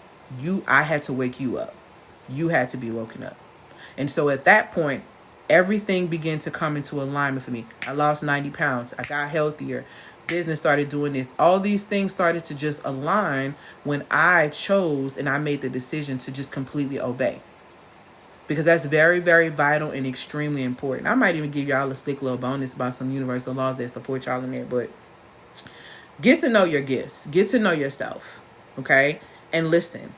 I had to wake you up. You had to be woken up. And so at that point, everything began to come into alignment for me. I lost 90 pounds. I got healthier. Business started doing this. All these things started to just align when I chose and I made the decision to just completely obey. Because that's very, very vital and extremely important. I might even give y'all a slick little bonus about some universal laws that support y'all in there. But get to know your gifts. Get to know yourself. Okay? And listen.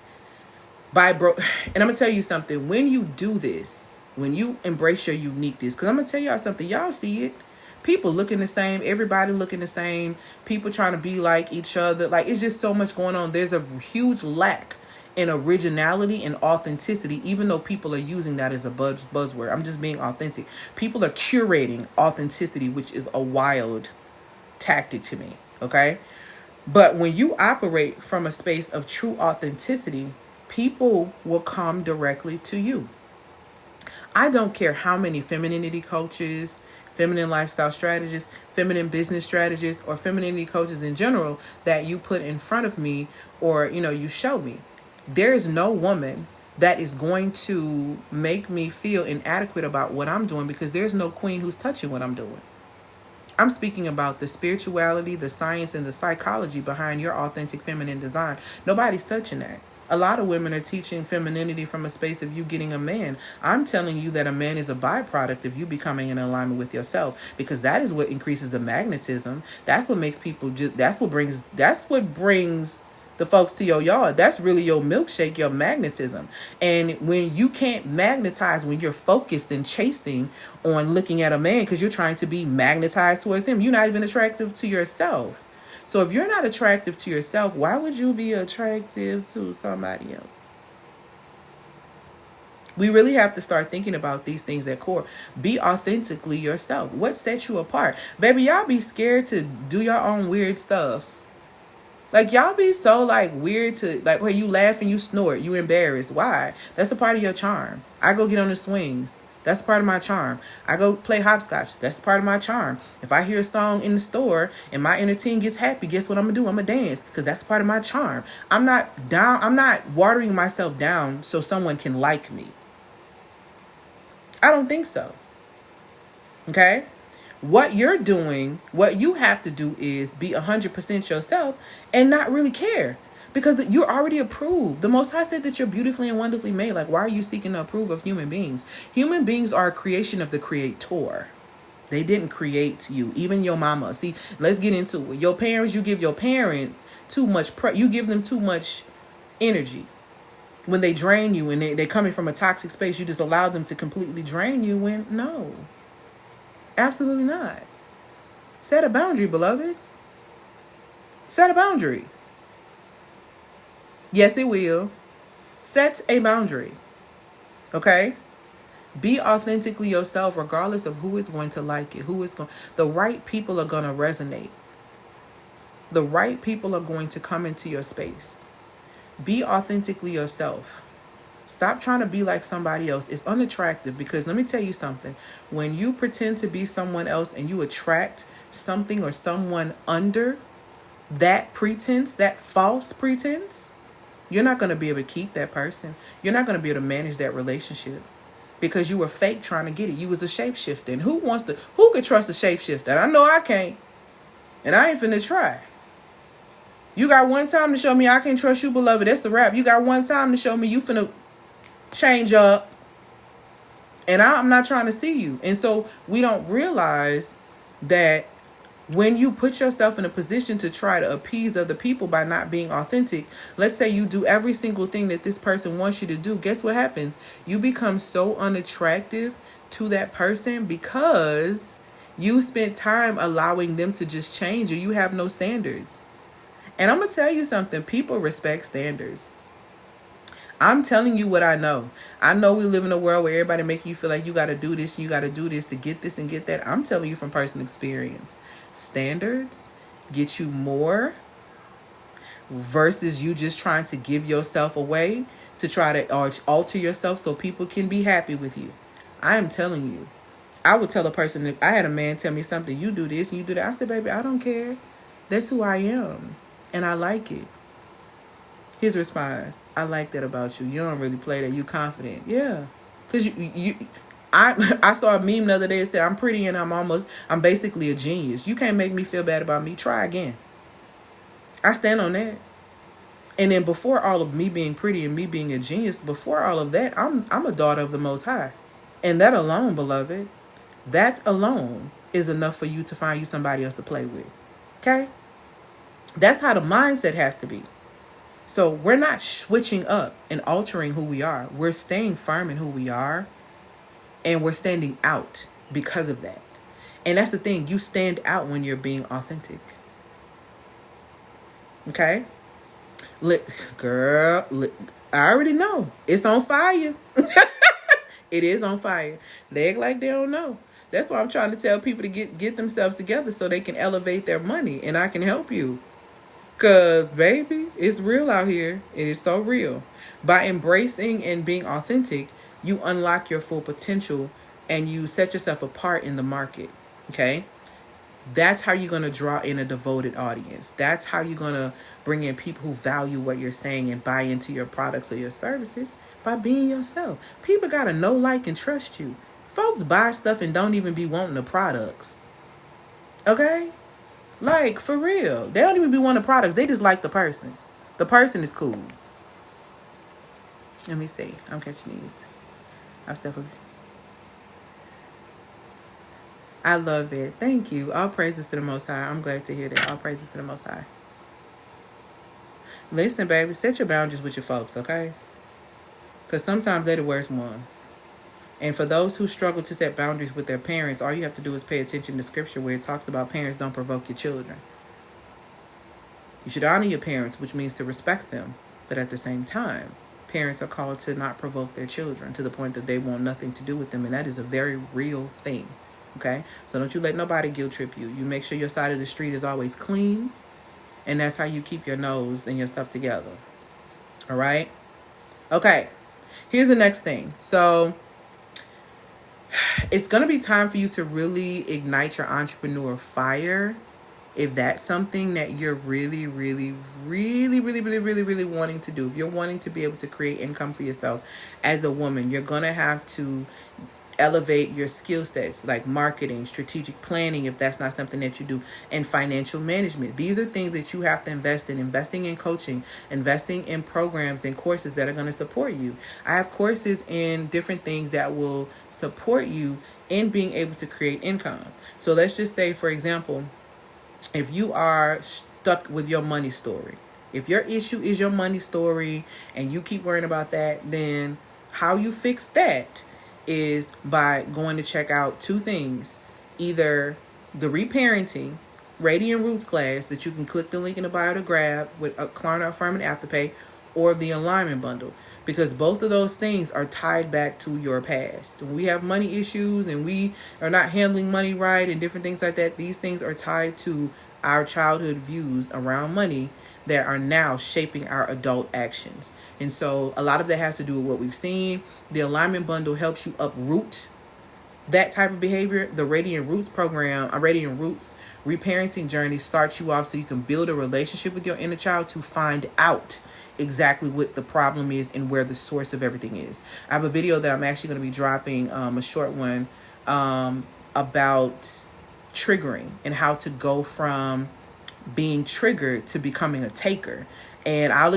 And I'm going to tell you something. When you do this, when you embrace your uniqueness, because I'm going to tell y'all something. Y'all see it. People looking the same. Everybody looking the same. People trying to be like each other. Like, it's just so much going on. There's a huge lack in originality and authenticity, even though people are using that as a buzzword. I'm just being authentic. People are curating authenticity, which is a wild tactic to me. Okay? But when you operate from a space of true authenticity, people will come directly to you. I don't care how many femininity coaches, feminine lifestyle strategists, feminine business strategists, or femininity coaches in general that you put in front of me or, you show me. There is no woman that is going to make me feel inadequate about what I'm doing, because there's no queen who's touching what I'm doing. I'm speaking about the spirituality, the science, and the psychology behind your authentic feminine design. Nobody's touching that. A lot of women are teaching femininity from a space of you getting a man. I'm telling you that a man is a byproduct of you becoming in alignment with yourself, because that is what increases the magnetism. That's what makes people just, that's what brings the folks to your yard. That's really your milkshake, your magnetism. And when you can't magnetize, when you're focused and chasing on looking at a man because you're trying to be magnetized towards him, you're not even attractive to yourself. So if you're not attractive to yourself, why would you be attractive to somebody else? We really have to start thinking about these things at core. Be authentically yourself. What sets you apart? Baby, y'all be scared to do your own weird stuff. Like, y'all be so like weird to like where you laugh and you snort, you embarrassed. Why? That's a part of your charm. I go get on the swings. That's part of my charm. I go play hopscotch. That's part of my charm. If I hear a song in the store and my inner teen gets happy, guess what I'm gonna do? I'm gonna dance, because that's part of my charm. I'm not down. I'm not watering myself down so someone can like me. I don't think so. Okay? What you're doing, what you have to do is be 100% yourself and not really care, because you're already approved. The Most High said that you're beautifully and wonderfully made. Like, why are you seeking to approve of human beings? Human beings are a creation of the Creator. They didn't create you. Even your mama. See, let's get into it. Your parents, you give your parents too much, you give them too much energy. When they drain you and they're coming from a toxic space, you just allow them to completely drain you. When no, absolutely not. Set a boundary, beloved. Set a boundary. Yes, it will. Set a boundary. Okay? Be authentically yourself regardless of who is going to like it. The right people are going to resonate. The right people are going to come into your space. Be authentically yourself. Stop trying to be like somebody else. It's unattractive, because let me tell you something. When you pretend to be someone else and you attract something or someone under that pretense, that false pretense, you're not going to be able to keep that person. You're not going to be able to manage that relationship, because you were fake trying to get it. You was a shapeshifter. And who could trust a shapeshifter? I know I can't. And I ain't finna try. You got one time to show me I can't trust you, beloved. That's a wrap. You got one time to show me you finna change up, and I'm not trying to see you. And so we don't realize that when you put yourself in a position to try to appease other people by not being authentic, let's say you do every single thing that this person wants you to do, guess what happens? You become so unattractive to that person because you spent time allowing them to just change you. You have no standards. And I'm going to tell you something. People respect standards. I'm telling you what I know. I know we live in a world where everybody making you feel like you got to do this, you got to do this to get this and get that. I'm telling you from personal experience. Standards get you more versus you just trying to give yourself away to try to alter yourself so people can be happy with you. I am telling you. I would tell a person, if I had a man tell me something, you do this and you do that. I said, baby, I don't care. That's who I am. And I like it. His response, I like that about you. You don't really play that. You confident. Yeah. Because I saw a meme the other day that said, I'm pretty and I'm basically a genius. You can't make me feel bad about me. Try again. I stand on that. And then before all of me being pretty and me being a genius, before all of that, I'm a daughter of the Most High. And that alone, beloved, that alone is enough for you to find you somebody else to play with. Okay? That's how the mindset has to be. So we're not switching up and altering who we are. We're staying firm in who we are. And we're standing out because of that. And that's the thing. You stand out when you're being authentic. Okay? Girl, I already know. It's on fire. It is on fire. They act like they don't know. That's why I'm trying to tell people to get themselves together so they can elevate their money. And I can help you. Because, baby, it's real out here. It is so real. By embracing and being authentic, you unlock your full potential and you set yourself apart in the market. Okay? That's how you're going to draw in a devoted audience. That's how you're going to bring in people who value what you're saying and buy into your products or your services, by being yourself. People got to know, like, and trust you. Folks buy stuff and don't even be wanting the products. Okay? Like, for real. They don't even be wanting the products. They just like the person. The person is cool. Let me see. I'm catching these. I'm still. I love it. Thank you. All praises to the Most High. I'm glad to hear that. All praises to the Most High. Listen, baby, set your boundaries with your folks, okay? Because sometimes they're the worst ones. And for those who struggle to set boundaries with their parents, all you have to do is pay attention to scripture where it talks about parents don't provoke your children. You should honor your parents, which means to respect them. But at the same time, parents are called to not provoke their children to the point that they want nothing to do with them. And that is a very real thing. Okay? So don't you let nobody guilt trip you. You make sure your side of the street is always clean. And that's how you keep your nose and your stuff together. All right? Okay. Here's the next thing. So it's going to be time for you to really ignite your entrepreneur fire. If that's something that you're really, really, really, really, really, really, really wanting to do, if you're wanting to be able to create income for yourself as a woman, you're going to have to elevate your skill sets like marketing, strategic planning, if that's not something that you do, and financial management. These are things that you have to invest in. Investing in coaching, investing in programs and courses that are going to support you. I have courses in different things that will support you in being able to create income. So let's just say, for example, if you are stuck with your money story, if your issue is your money story and you keep worrying about that, then how you fix that is by going to check out two things. Either the reparenting Radiant Roots class that you can click the link in the bio to grab with a Klarna Affirm and Afterpay, or the alignment bundle, because both of those things are tied back to your past. When we have money issues and we are not handling money right and different things like that, these things are tied to our childhood views around money that are now shaping our adult actions. And so a lot of that has to do with what we've seen. The alignment bundle helps you uproot that type of behavior. The Radiant Roots program, a Radiant Roots reparenting journey, starts you off so you can build a relationship with your inner child to find out exactly what the problem is and where the source of everything is. I have a video that I'm actually going to be dropping, a short one, about triggering and how to go from being triggered to becoming a taker. And all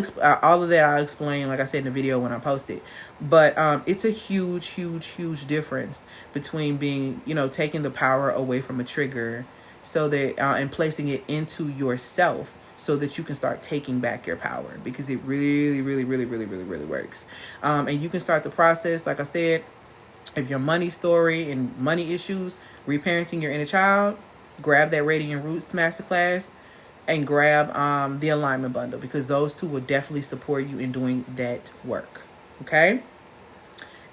of that I'll explain, like I said, in the video when I post it. But it's a huge, huge, huge difference between being, taking the power away from a trigger, so that and placing it into yourself, so that you can start taking back your power, because it really, really, really, really, really, really works. And you can start the process, like I said, if your money story and money issues, reparenting your inner child, grab that Radiant Roots Masterclass and grab the alignment bundle, because those two will definitely support you in doing that work. Okay?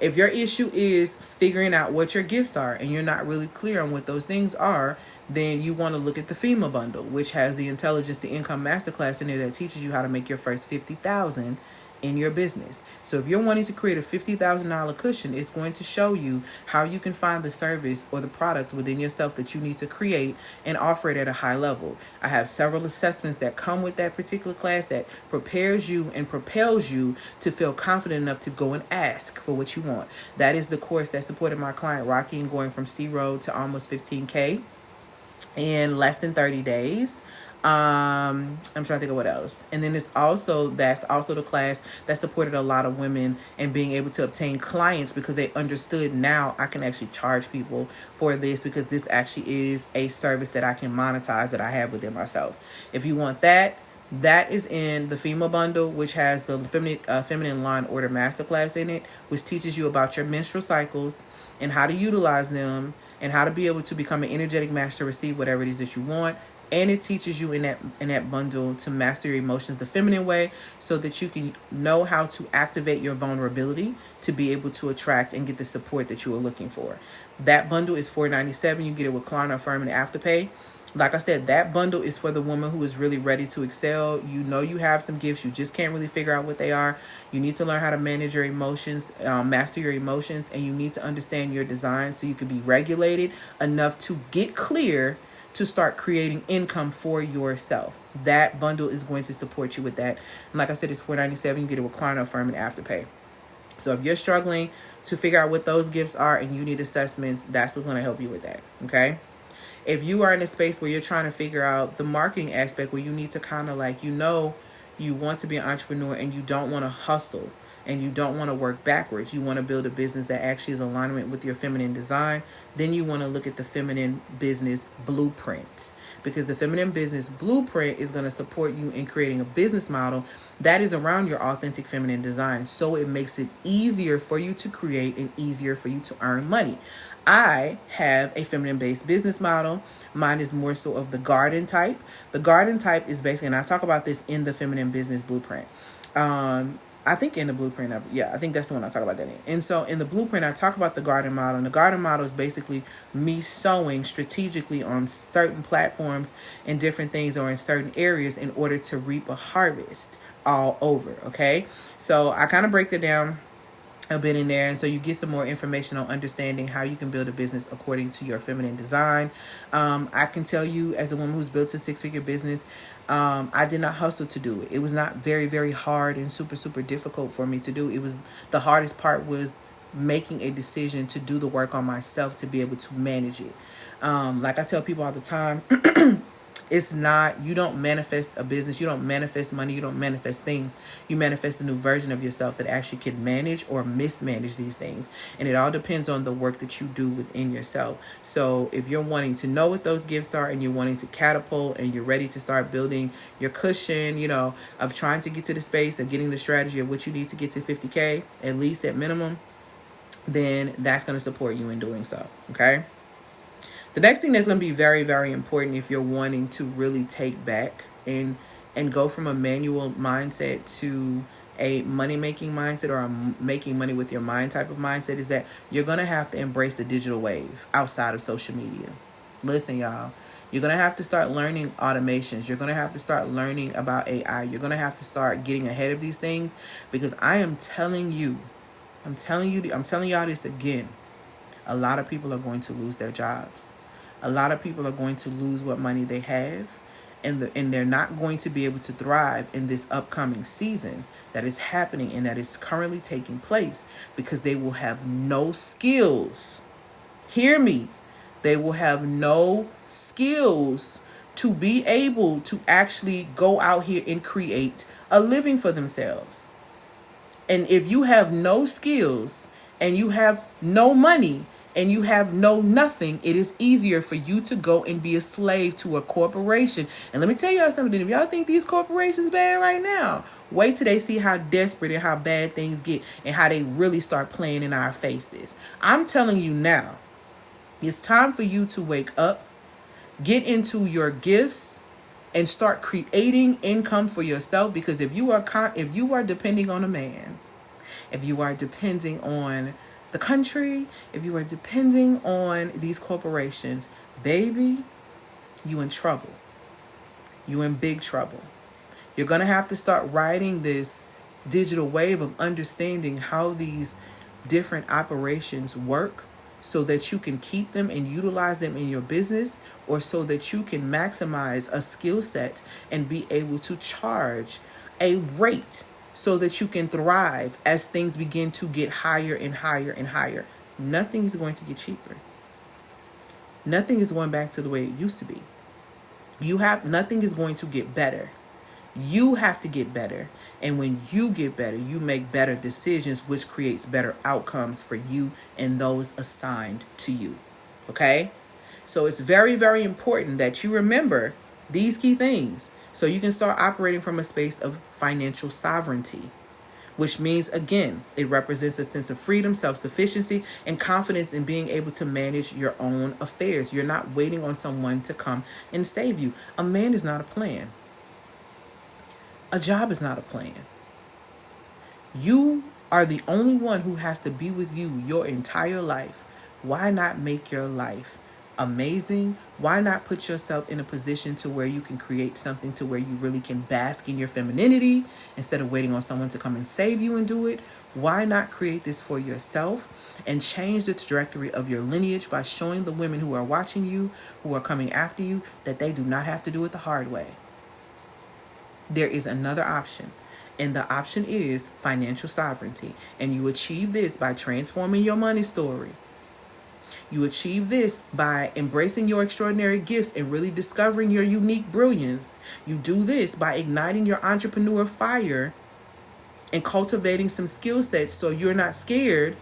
If your issue is figuring out what your gifts are and you're not really clear on what those things are, then you want to look at the FEMA bundle, which has the Intelligence to Income Masterclass in there that teaches you how to make your first $50,000 in your business. So if you're wanting to create a $50,000 cushion, it's going to show you how you can find the service or the product within yourself that you need to create and offer it at a high level. I have several assessments that come with that particular class that prepares you and propels you to feel confident enough to go and ask for what you want. That is the course that supported my client Rocky in going from 0 to almost 15K in less than 30 days. I'm trying to think of what else. And then that's also the class that supported a lot of women in being able to obtain clients, because they understood, now I can actually charge people for this, because this actually is a service that I can monetize, that I have within myself. If you want that is in the FEMA bundle, which has the feminine line order masterclass in it, which teaches you about your menstrual cycles and how to utilize them and how to be able to become an energetic match to receive whatever it is that you want. And it teaches you in that bundle to master your emotions the feminine way, so that you can know how to activate your vulnerability to be able to attract and get the support that you are looking for. That bundle is $497. You get it with Klarna Affirm and Afterpay. Like I said, that bundle is for the woman who is really ready to excel. You have some gifts, you just can't really figure out what they are. You need to learn how to manage your emotions, master your emotions, and you need to understand your design so you can be regulated enough to get clear to start creating income for yourself. That bundle is going to support you with that. And like I said, it's $497. You get it with Klarna, Affirm, and Afterpay. So if you're struggling to figure out what those gifts are and you need assessments, that's what's going to help you with that. Okay. If you are in a space where you're trying to figure out the marketing aspect, where you need to kind of like, you want to be an entrepreneur and you don't want to hustle and you don't want to work backwards, you want to build a business that actually is alignment with your feminine design, then you want to look at the feminine business blueprint, because the feminine business blueprint is going to support you in creating a business model that is around your authentic feminine design, so it makes it easier for you to create and easier for you to earn money. I have a feminine based business model. Mine is more so of the garden type. The garden type is basically, and I talk about this in the feminine business blueprint. I think in the blueprint, I think that's the one I talk about that in. And so in the blueprint, I talk about the garden model. And the garden model is basically me sowing strategically on certain platforms and different things, or in certain areas, in order to reap a harvest all over. Okay. So I kind of break it down a bit in there, and so you get some more information on understanding how you can build a business according to your feminine design. I can tell you, as a woman who's built a six-figure business, I did not hustle to do it. It was not very, very hard and super, super difficult for me to do. It was, the hardest part was making a decision to do the work on myself to be able to manage it. Like I tell people all the time, it's not, you don't manifest a business, you don't manifest money, you don't manifest things. You manifest a new version of yourself that actually can manage or mismanage these things. And it all depends on the work that you do within yourself. So if you're wanting to know what those gifts are and you're wanting to catapult and you're ready to start building your cushion, of trying to get to the space of getting the strategy of what you need to get to 50K, at least at minimum, then that's going to support you in doing so. Okay. The next thing that's going to be very, very important if you're wanting to really take back and go from a manual mindset to a money-making mindset, or a making money with your mind type of mindset, is that you're going to have to embrace the digital wave outside of social media. Listen, y'all, you're going to have to start learning automations. You're going to have to start learning about AI. You're going to have to start getting ahead of these things, because I'm telling y'all this again. A lot of people are going to lose their jobs. A lot of people are going to lose what money they have, and they're not going to be able to thrive in this upcoming season that is happening and that is currently taking place, because they will have no skills. Hear me. They will have no skills to be able to actually go out here and create a living for themselves. And if you have no skills and you have no money and you have no nothing, it is easier for you to go and be a slave to a corporation. And let me tell y'all something. If y'all think these corporations bad right now, wait till they see how desperate and how bad things get and how they really start playing in our faces. I'm telling you now, it's time for you to wake up, get into your gifts, and start creating income for yourself. Because if you are depending on a man, if you are depending on the country, if you are depending on these corporations, baby, you in trouble. You in big trouble. You're going to have to start riding this digital wave of understanding how these different operations work, so that you can keep them and utilize them in your business, or so that you can maximize a skill set and be able to charge a rate so that you can thrive as things begin to get higher and higher and higher. Nothing is going to get cheaper. Nothing is going back to the way it used to be. Nothing is going to get better. You have to get better. And when you get better, you make better decisions, which creates better outcomes for you and those assigned to you. Okay? So it's very, very important that you remember these key things, so you can start operating from a space of financial sovereignty, which means, again, it represents a sense of freedom, self-sufficiency, and confidence in being able to manage your own affairs. You're not waiting on someone to come and save you. A man is not a plan. A job is not a plan. You are the only one who has to be with you your entire life. Why not make your life amazing, why not put yourself in a position to where you can create something to where you really can bask in your femininity instead of waiting on someone to come and save you and do it? Why not create this for yourself and change the trajectory of your lineage by showing the women who are watching you, who are coming after you, that they do not have to do it the hard way? There is another option. And the option is financial sovereignty. And you achieve this by transforming your money story. You achieve this by embracing your extraordinary gifts and really discovering your unique brilliance. You do this by igniting your entrepreneur fire and cultivating some skill sets so you're not scared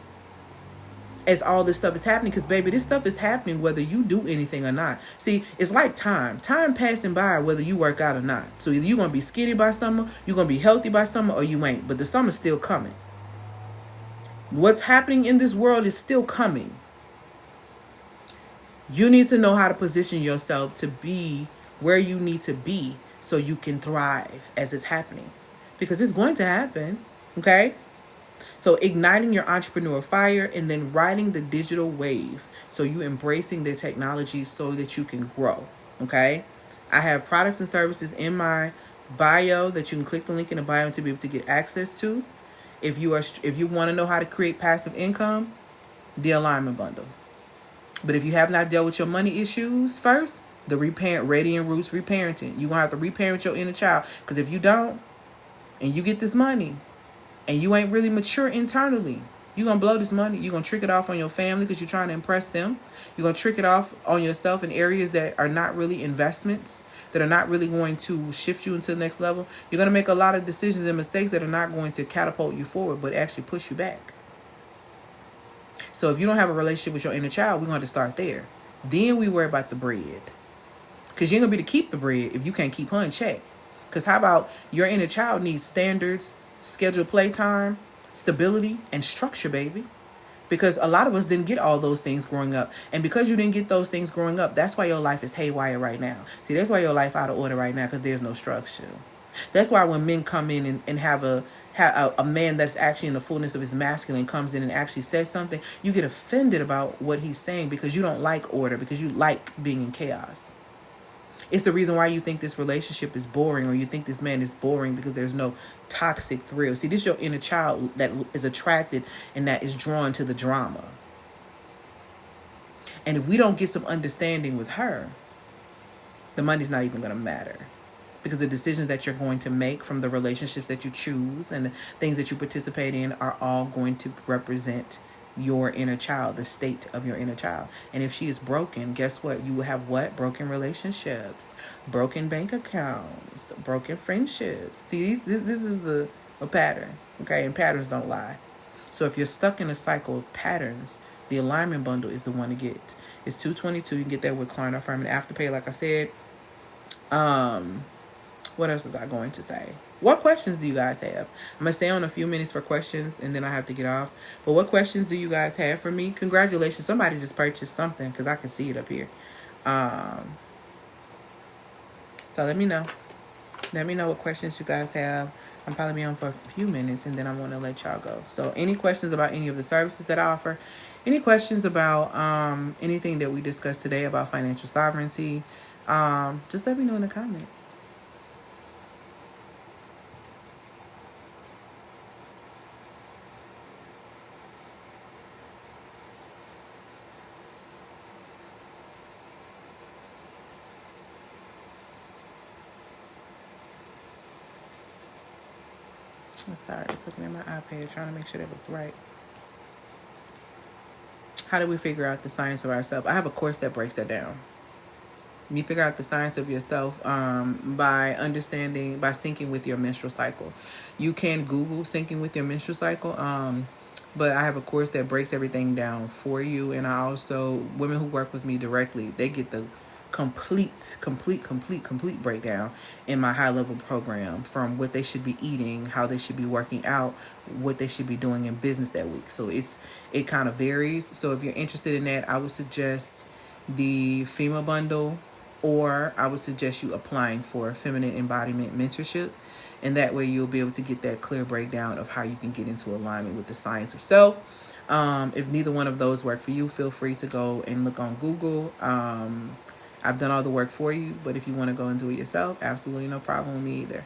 as all this stuff is happening. Because, baby, this stuff is happening whether you do anything or not. See, it's like time passing by whether you work out or not. So either you're going to be skinny by summer, you're going to be healthy by summer, or you ain't. But the summer's still coming. What's happening in this world is still coming. You need to know how to position yourself to be where you need to be so you can thrive as it's happening. Because it's going to happen, okay? So igniting your entrepreneur fire and then riding the digital wave. So you embracing the technology so that you can grow, okay? I have products and services in my bio that you can click the link in the bio to be able to get access to. If you want to know how to create passive income, the alignment bundle. But if you have not dealt with your money issues first, the Radiant Roots reparenting. You're going to have to reparent your inner child. Because if you don't, and you get this money, and you ain't really mature internally, you're going to blow this money. You're going to trick it off on your family because you're trying to impress them. You're going to trick it off on yourself in areas that are not really investments, that are not really going to shift you into the next level. You're going to make a lot of decisions and mistakes that are not going to catapult you forward, but actually push you back. So if you don't have a relationship with your inner child, we're going to start there. Then we worry about the bread. Because you ain't going to be able to keep the bread if you can't keep her in check. Because how about your inner child needs standards, scheduled playtime, stability, and structure, baby. Because a lot of us didn't get all those things growing up. And because you didn't get those things growing up, that's why your life is haywire right now. See, that's why your life out of order right now, because there's no structure. That's why when men come in and have a man that's actually in the fullness of his masculine comes in and actually says something, you get offended about what he's saying because you don't like order, because you like being in chaos. It's the reason why you think this relationship is boring, or you think this man is boring, because there's no toxic thrill. See, this is your inner child that is attracted and that is drawn to the drama. And if we don't get some understanding with her, the money's not even going to matter. Because the decisions that you're going to make from the relationships that you choose and the things that you participate in are all going to represent your inner child, the state of your inner child. And if she is broken, guess what? You will have what? Broken relationships, broken bank accounts, broken friendships. See, this is a pattern, okay? And patterns don't lie. So if you're stuck in a cycle of patterns, the alignment bundle is the one to get. It's $222. You can get that with Klarna Affirm and Afterpay, like I said. What else is I going to say? What questions do you guys have? I'm going to stay on a few minutes for questions, and then I have to get off. But what questions do you guys have for me? Congratulations. Somebody just purchased something, because I can see it up here. So let me know. Let me know what questions you guys have. I'm probably be on for a few minutes, and then I'm going to let y'all go. So any questions about any of the services that I offer? Any questions about anything that we discussed today about financial sovereignty? Just let me know in the comments. I'm sorry, I was looking at my iPad trying to make sure that was right. How do we figure out the science of ourselves? I have a course that breaks that down. You figure out the science of yourself by understanding, by syncing with your menstrual cycle. You can Google syncing with your menstrual cycle, but I have a course that breaks everything down for you. And I also, women who work with me directly, they get the complete breakdown in my high level program, from what they should be eating, how they should be working out, what they should be doing in business that week. So it kind of varies. So if you're interested in that, I would suggest the FEMA bundle, or I would suggest you applying for feminine embodiment mentorship. And that way you'll be able to get that clear breakdown of how you can get into alignment with the science of self. If neither one of those work for you, feel free to go and look on Google. I've done all the work for you, but if you want to go and do it yourself, absolutely no problem with me either.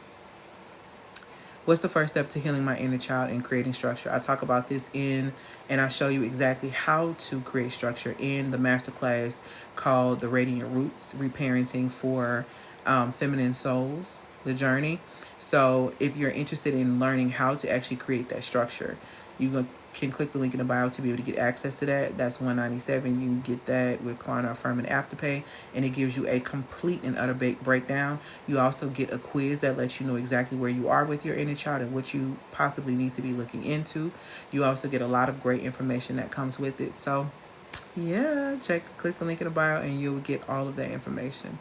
What's the first step to healing my inner child and creating structure? I talk about this and I show you exactly how to create structure in the masterclass called The Radiant Roots, Reparenting for Feminine Souls, the journey. So if you're interested in learning how to actually create that structure, can click the link in the bio to be able to get access to that. That's $197. You can get that with Klarna Affirm and Afterpay, and it gives you a complete and utter breakdown. You also get a quiz that lets you know exactly where you are with your inner child and what you possibly need to be looking into. You also get a lot of great information that comes with it. So yeah, click the link in the bio and you'll get all of that information.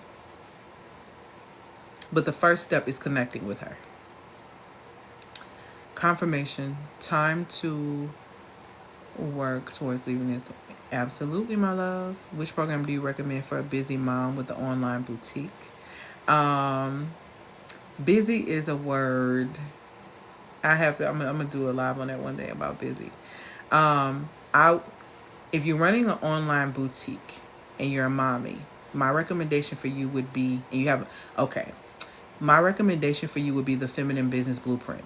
But the first step is connecting with her. Confirmation. Time to work towards leaving this. Absolutely, my love. Which program do you recommend for a busy mom with the online boutique? Um, Busy is a word. I'm gonna do a live on that one day about busy. I If you're running an online boutique and you're a mommy, my recommendation for you would be, and you have, okay, my recommendation for you would be the Feminine Business Blueprint.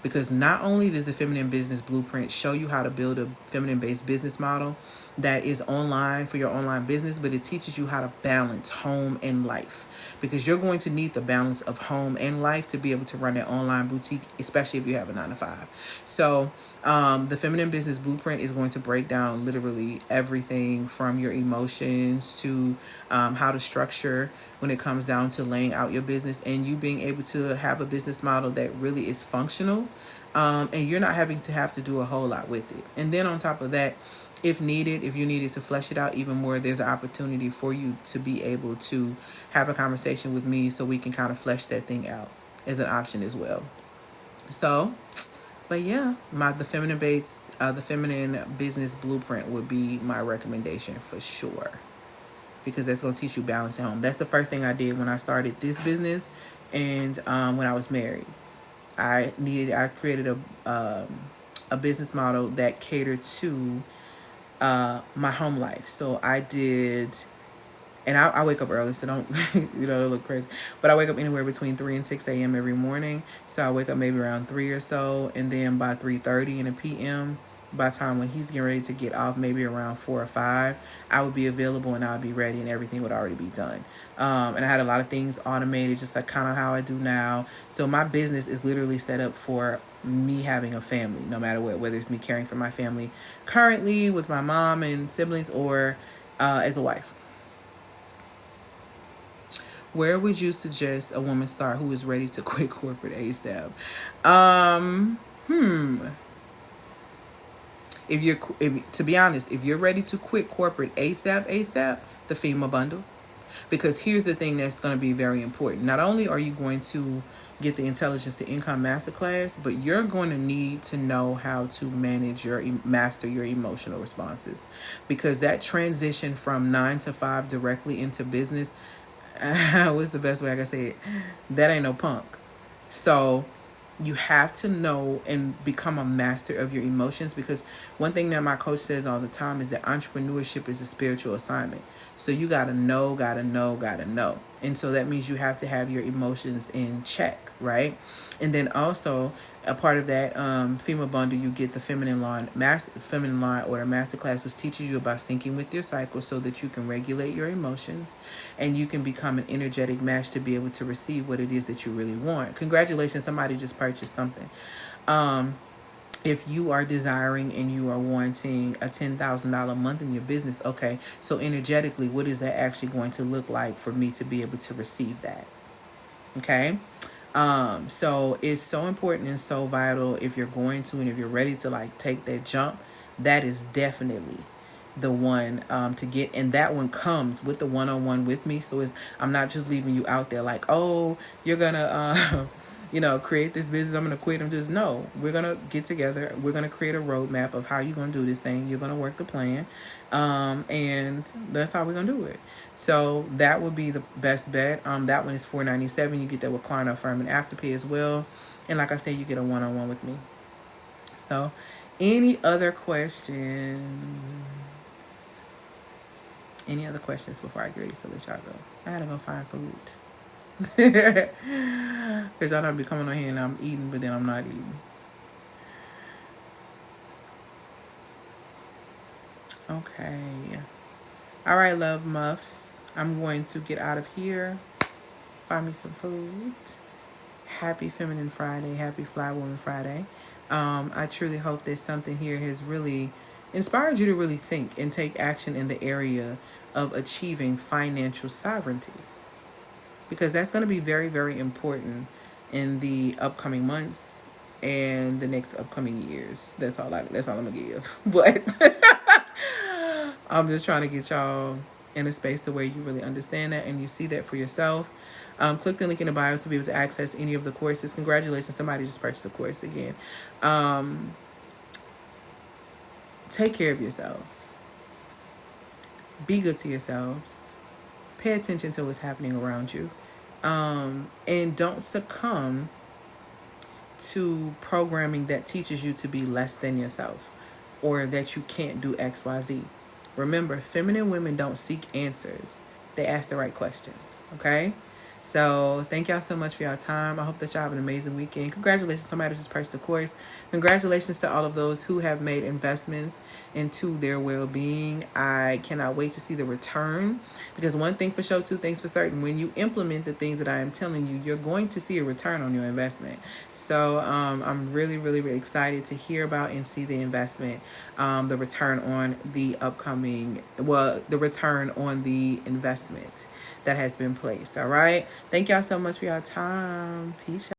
Because not only does the Feminine Business Blueprint show you how to build a feminine based business model that is online for your online business, but it teaches you how to balance home and life. Because you're going to need the balance of home and life to be able to run that online boutique, especially if you have a 9 to 5. So the Feminine Business Blueprint is going to break down literally everything from your emotions to how to structure when it comes down to laying out your business and you being able to have a business model that really is functional, and you're not having to have to do a whole lot with it. And then on top of that, if you needed to flesh it out even more, there's an opportunity for you to be able to have a conversation with me so we can kind of flesh that thing out as an option as well. So, but yeah, the feminine business blueprint would be my recommendation for sure, because that's going to teach you balance at home. That's the first thing I did when I started this business, and when I was married, I created a business model that catered to my home life. So I did, and I wake up early, so don't it'll look crazy, but I wake up anywhere between 3 and 6 a.m. every morning. So I wake up maybe around 3 or so, and then by 3:30 in the p.m., by the time when he's getting ready to get off, maybe around 4 or 5, I would be available and I would be ready and everything would already be done. And I had a lot of things automated, just like kind of how I do now. So my business is literally set up for me having a family, no matter what, whether it's me caring for my family currently with my mom and siblings, or as a wife. Where would you suggest a woman start who is ready to quit corporate ASAP? Um, hmm. If to be honest, if you're ready to quit corporate ASAP, the FEMA bundle. Because here's the thing that's going to be very important. Not only are you going to get the Intelligence to Income Masterclass, but you're going to need to know how to master your emotional responses. Because that transition from 9 to 5 directly into business, what's the best way I can say it? That ain't no punk. So you have to know and become a master of your emotions, because one thing that my coach says all the time is that entrepreneurship is a spiritual assignment. So you gotta know. And so that means you have to have your emotions in check, right? And then also a part of that FEMA bundle, you get the Feminine Law Order Masterclass, which teaches you about syncing with your cycle so that you can regulate your emotions and you can become an energetic match to be able to receive what it is that you really want. Congratulations, somebody just purchased something. If you are desiring and you are wanting a $10,000 month in your business, okay, so energetically, what is that actually going to look like for me to be able to receive that? Okay. So it's so important and so vital if you're going to, and if you're ready to like take that jump, that is definitely the one to get. And that one comes with the one-on-one with me. So I'm not just leaving you out there like, oh, you're gonna create this business, I'm gonna quit. I'm just, no, we're gonna get together, we're gonna create a roadmap of how you're gonna do this thing, you're gonna work the plan, and that's how we're gonna do it. So that would be the best bet. That one is $497. You get that with Klarna Affirm and Afterpay as well. And like I said, you get a one-on-one with me. So Any other questions? Any other questions before I get ready to let y'all go? I gotta go find food. Because y'all don't be coming on here and I'm eating, but then I'm not eating. Okay. All right, love muffs. I'm going to get out of here. Find me some food. Happy Feminine Friday. Happy Fly Woman Friday. I truly hope that something here has really inspired you to really think and take action in the area of achieving financial sovereignty, because that's going to be very, very important in the upcoming months and the next upcoming years. That's all I'm gonna give. But I'm just trying to get y'all in a space to where you really understand that and you see that for yourself. Click the link in the bio to be able to access any of the courses. Congratulations, somebody just purchased a course again. Um, take care of yourselves. Be good to yourselves. Pay attention to what's happening around you. And don't succumb to programming that teaches you to be less than yourself or that you can't do XYZ. Remember, feminine women don't seek answers, they ask the right questions, okay? So thank y'all so much for your time. I hope that y'all have an amazing weekend. Congratulations to somebody who just purchased a course. Congratulations to all of those who have made investments into their well-being. I cannot wait to see the return, because one thing for sure, two things for certain: when you implement the things that I am telling you, you're going to see a return on your investment. So I'm really, really, really excited to hear about and see the investment, the return on the upcoming, well, the return on the investment that has been placed. All right. Thank y'all so much for your time. Peace.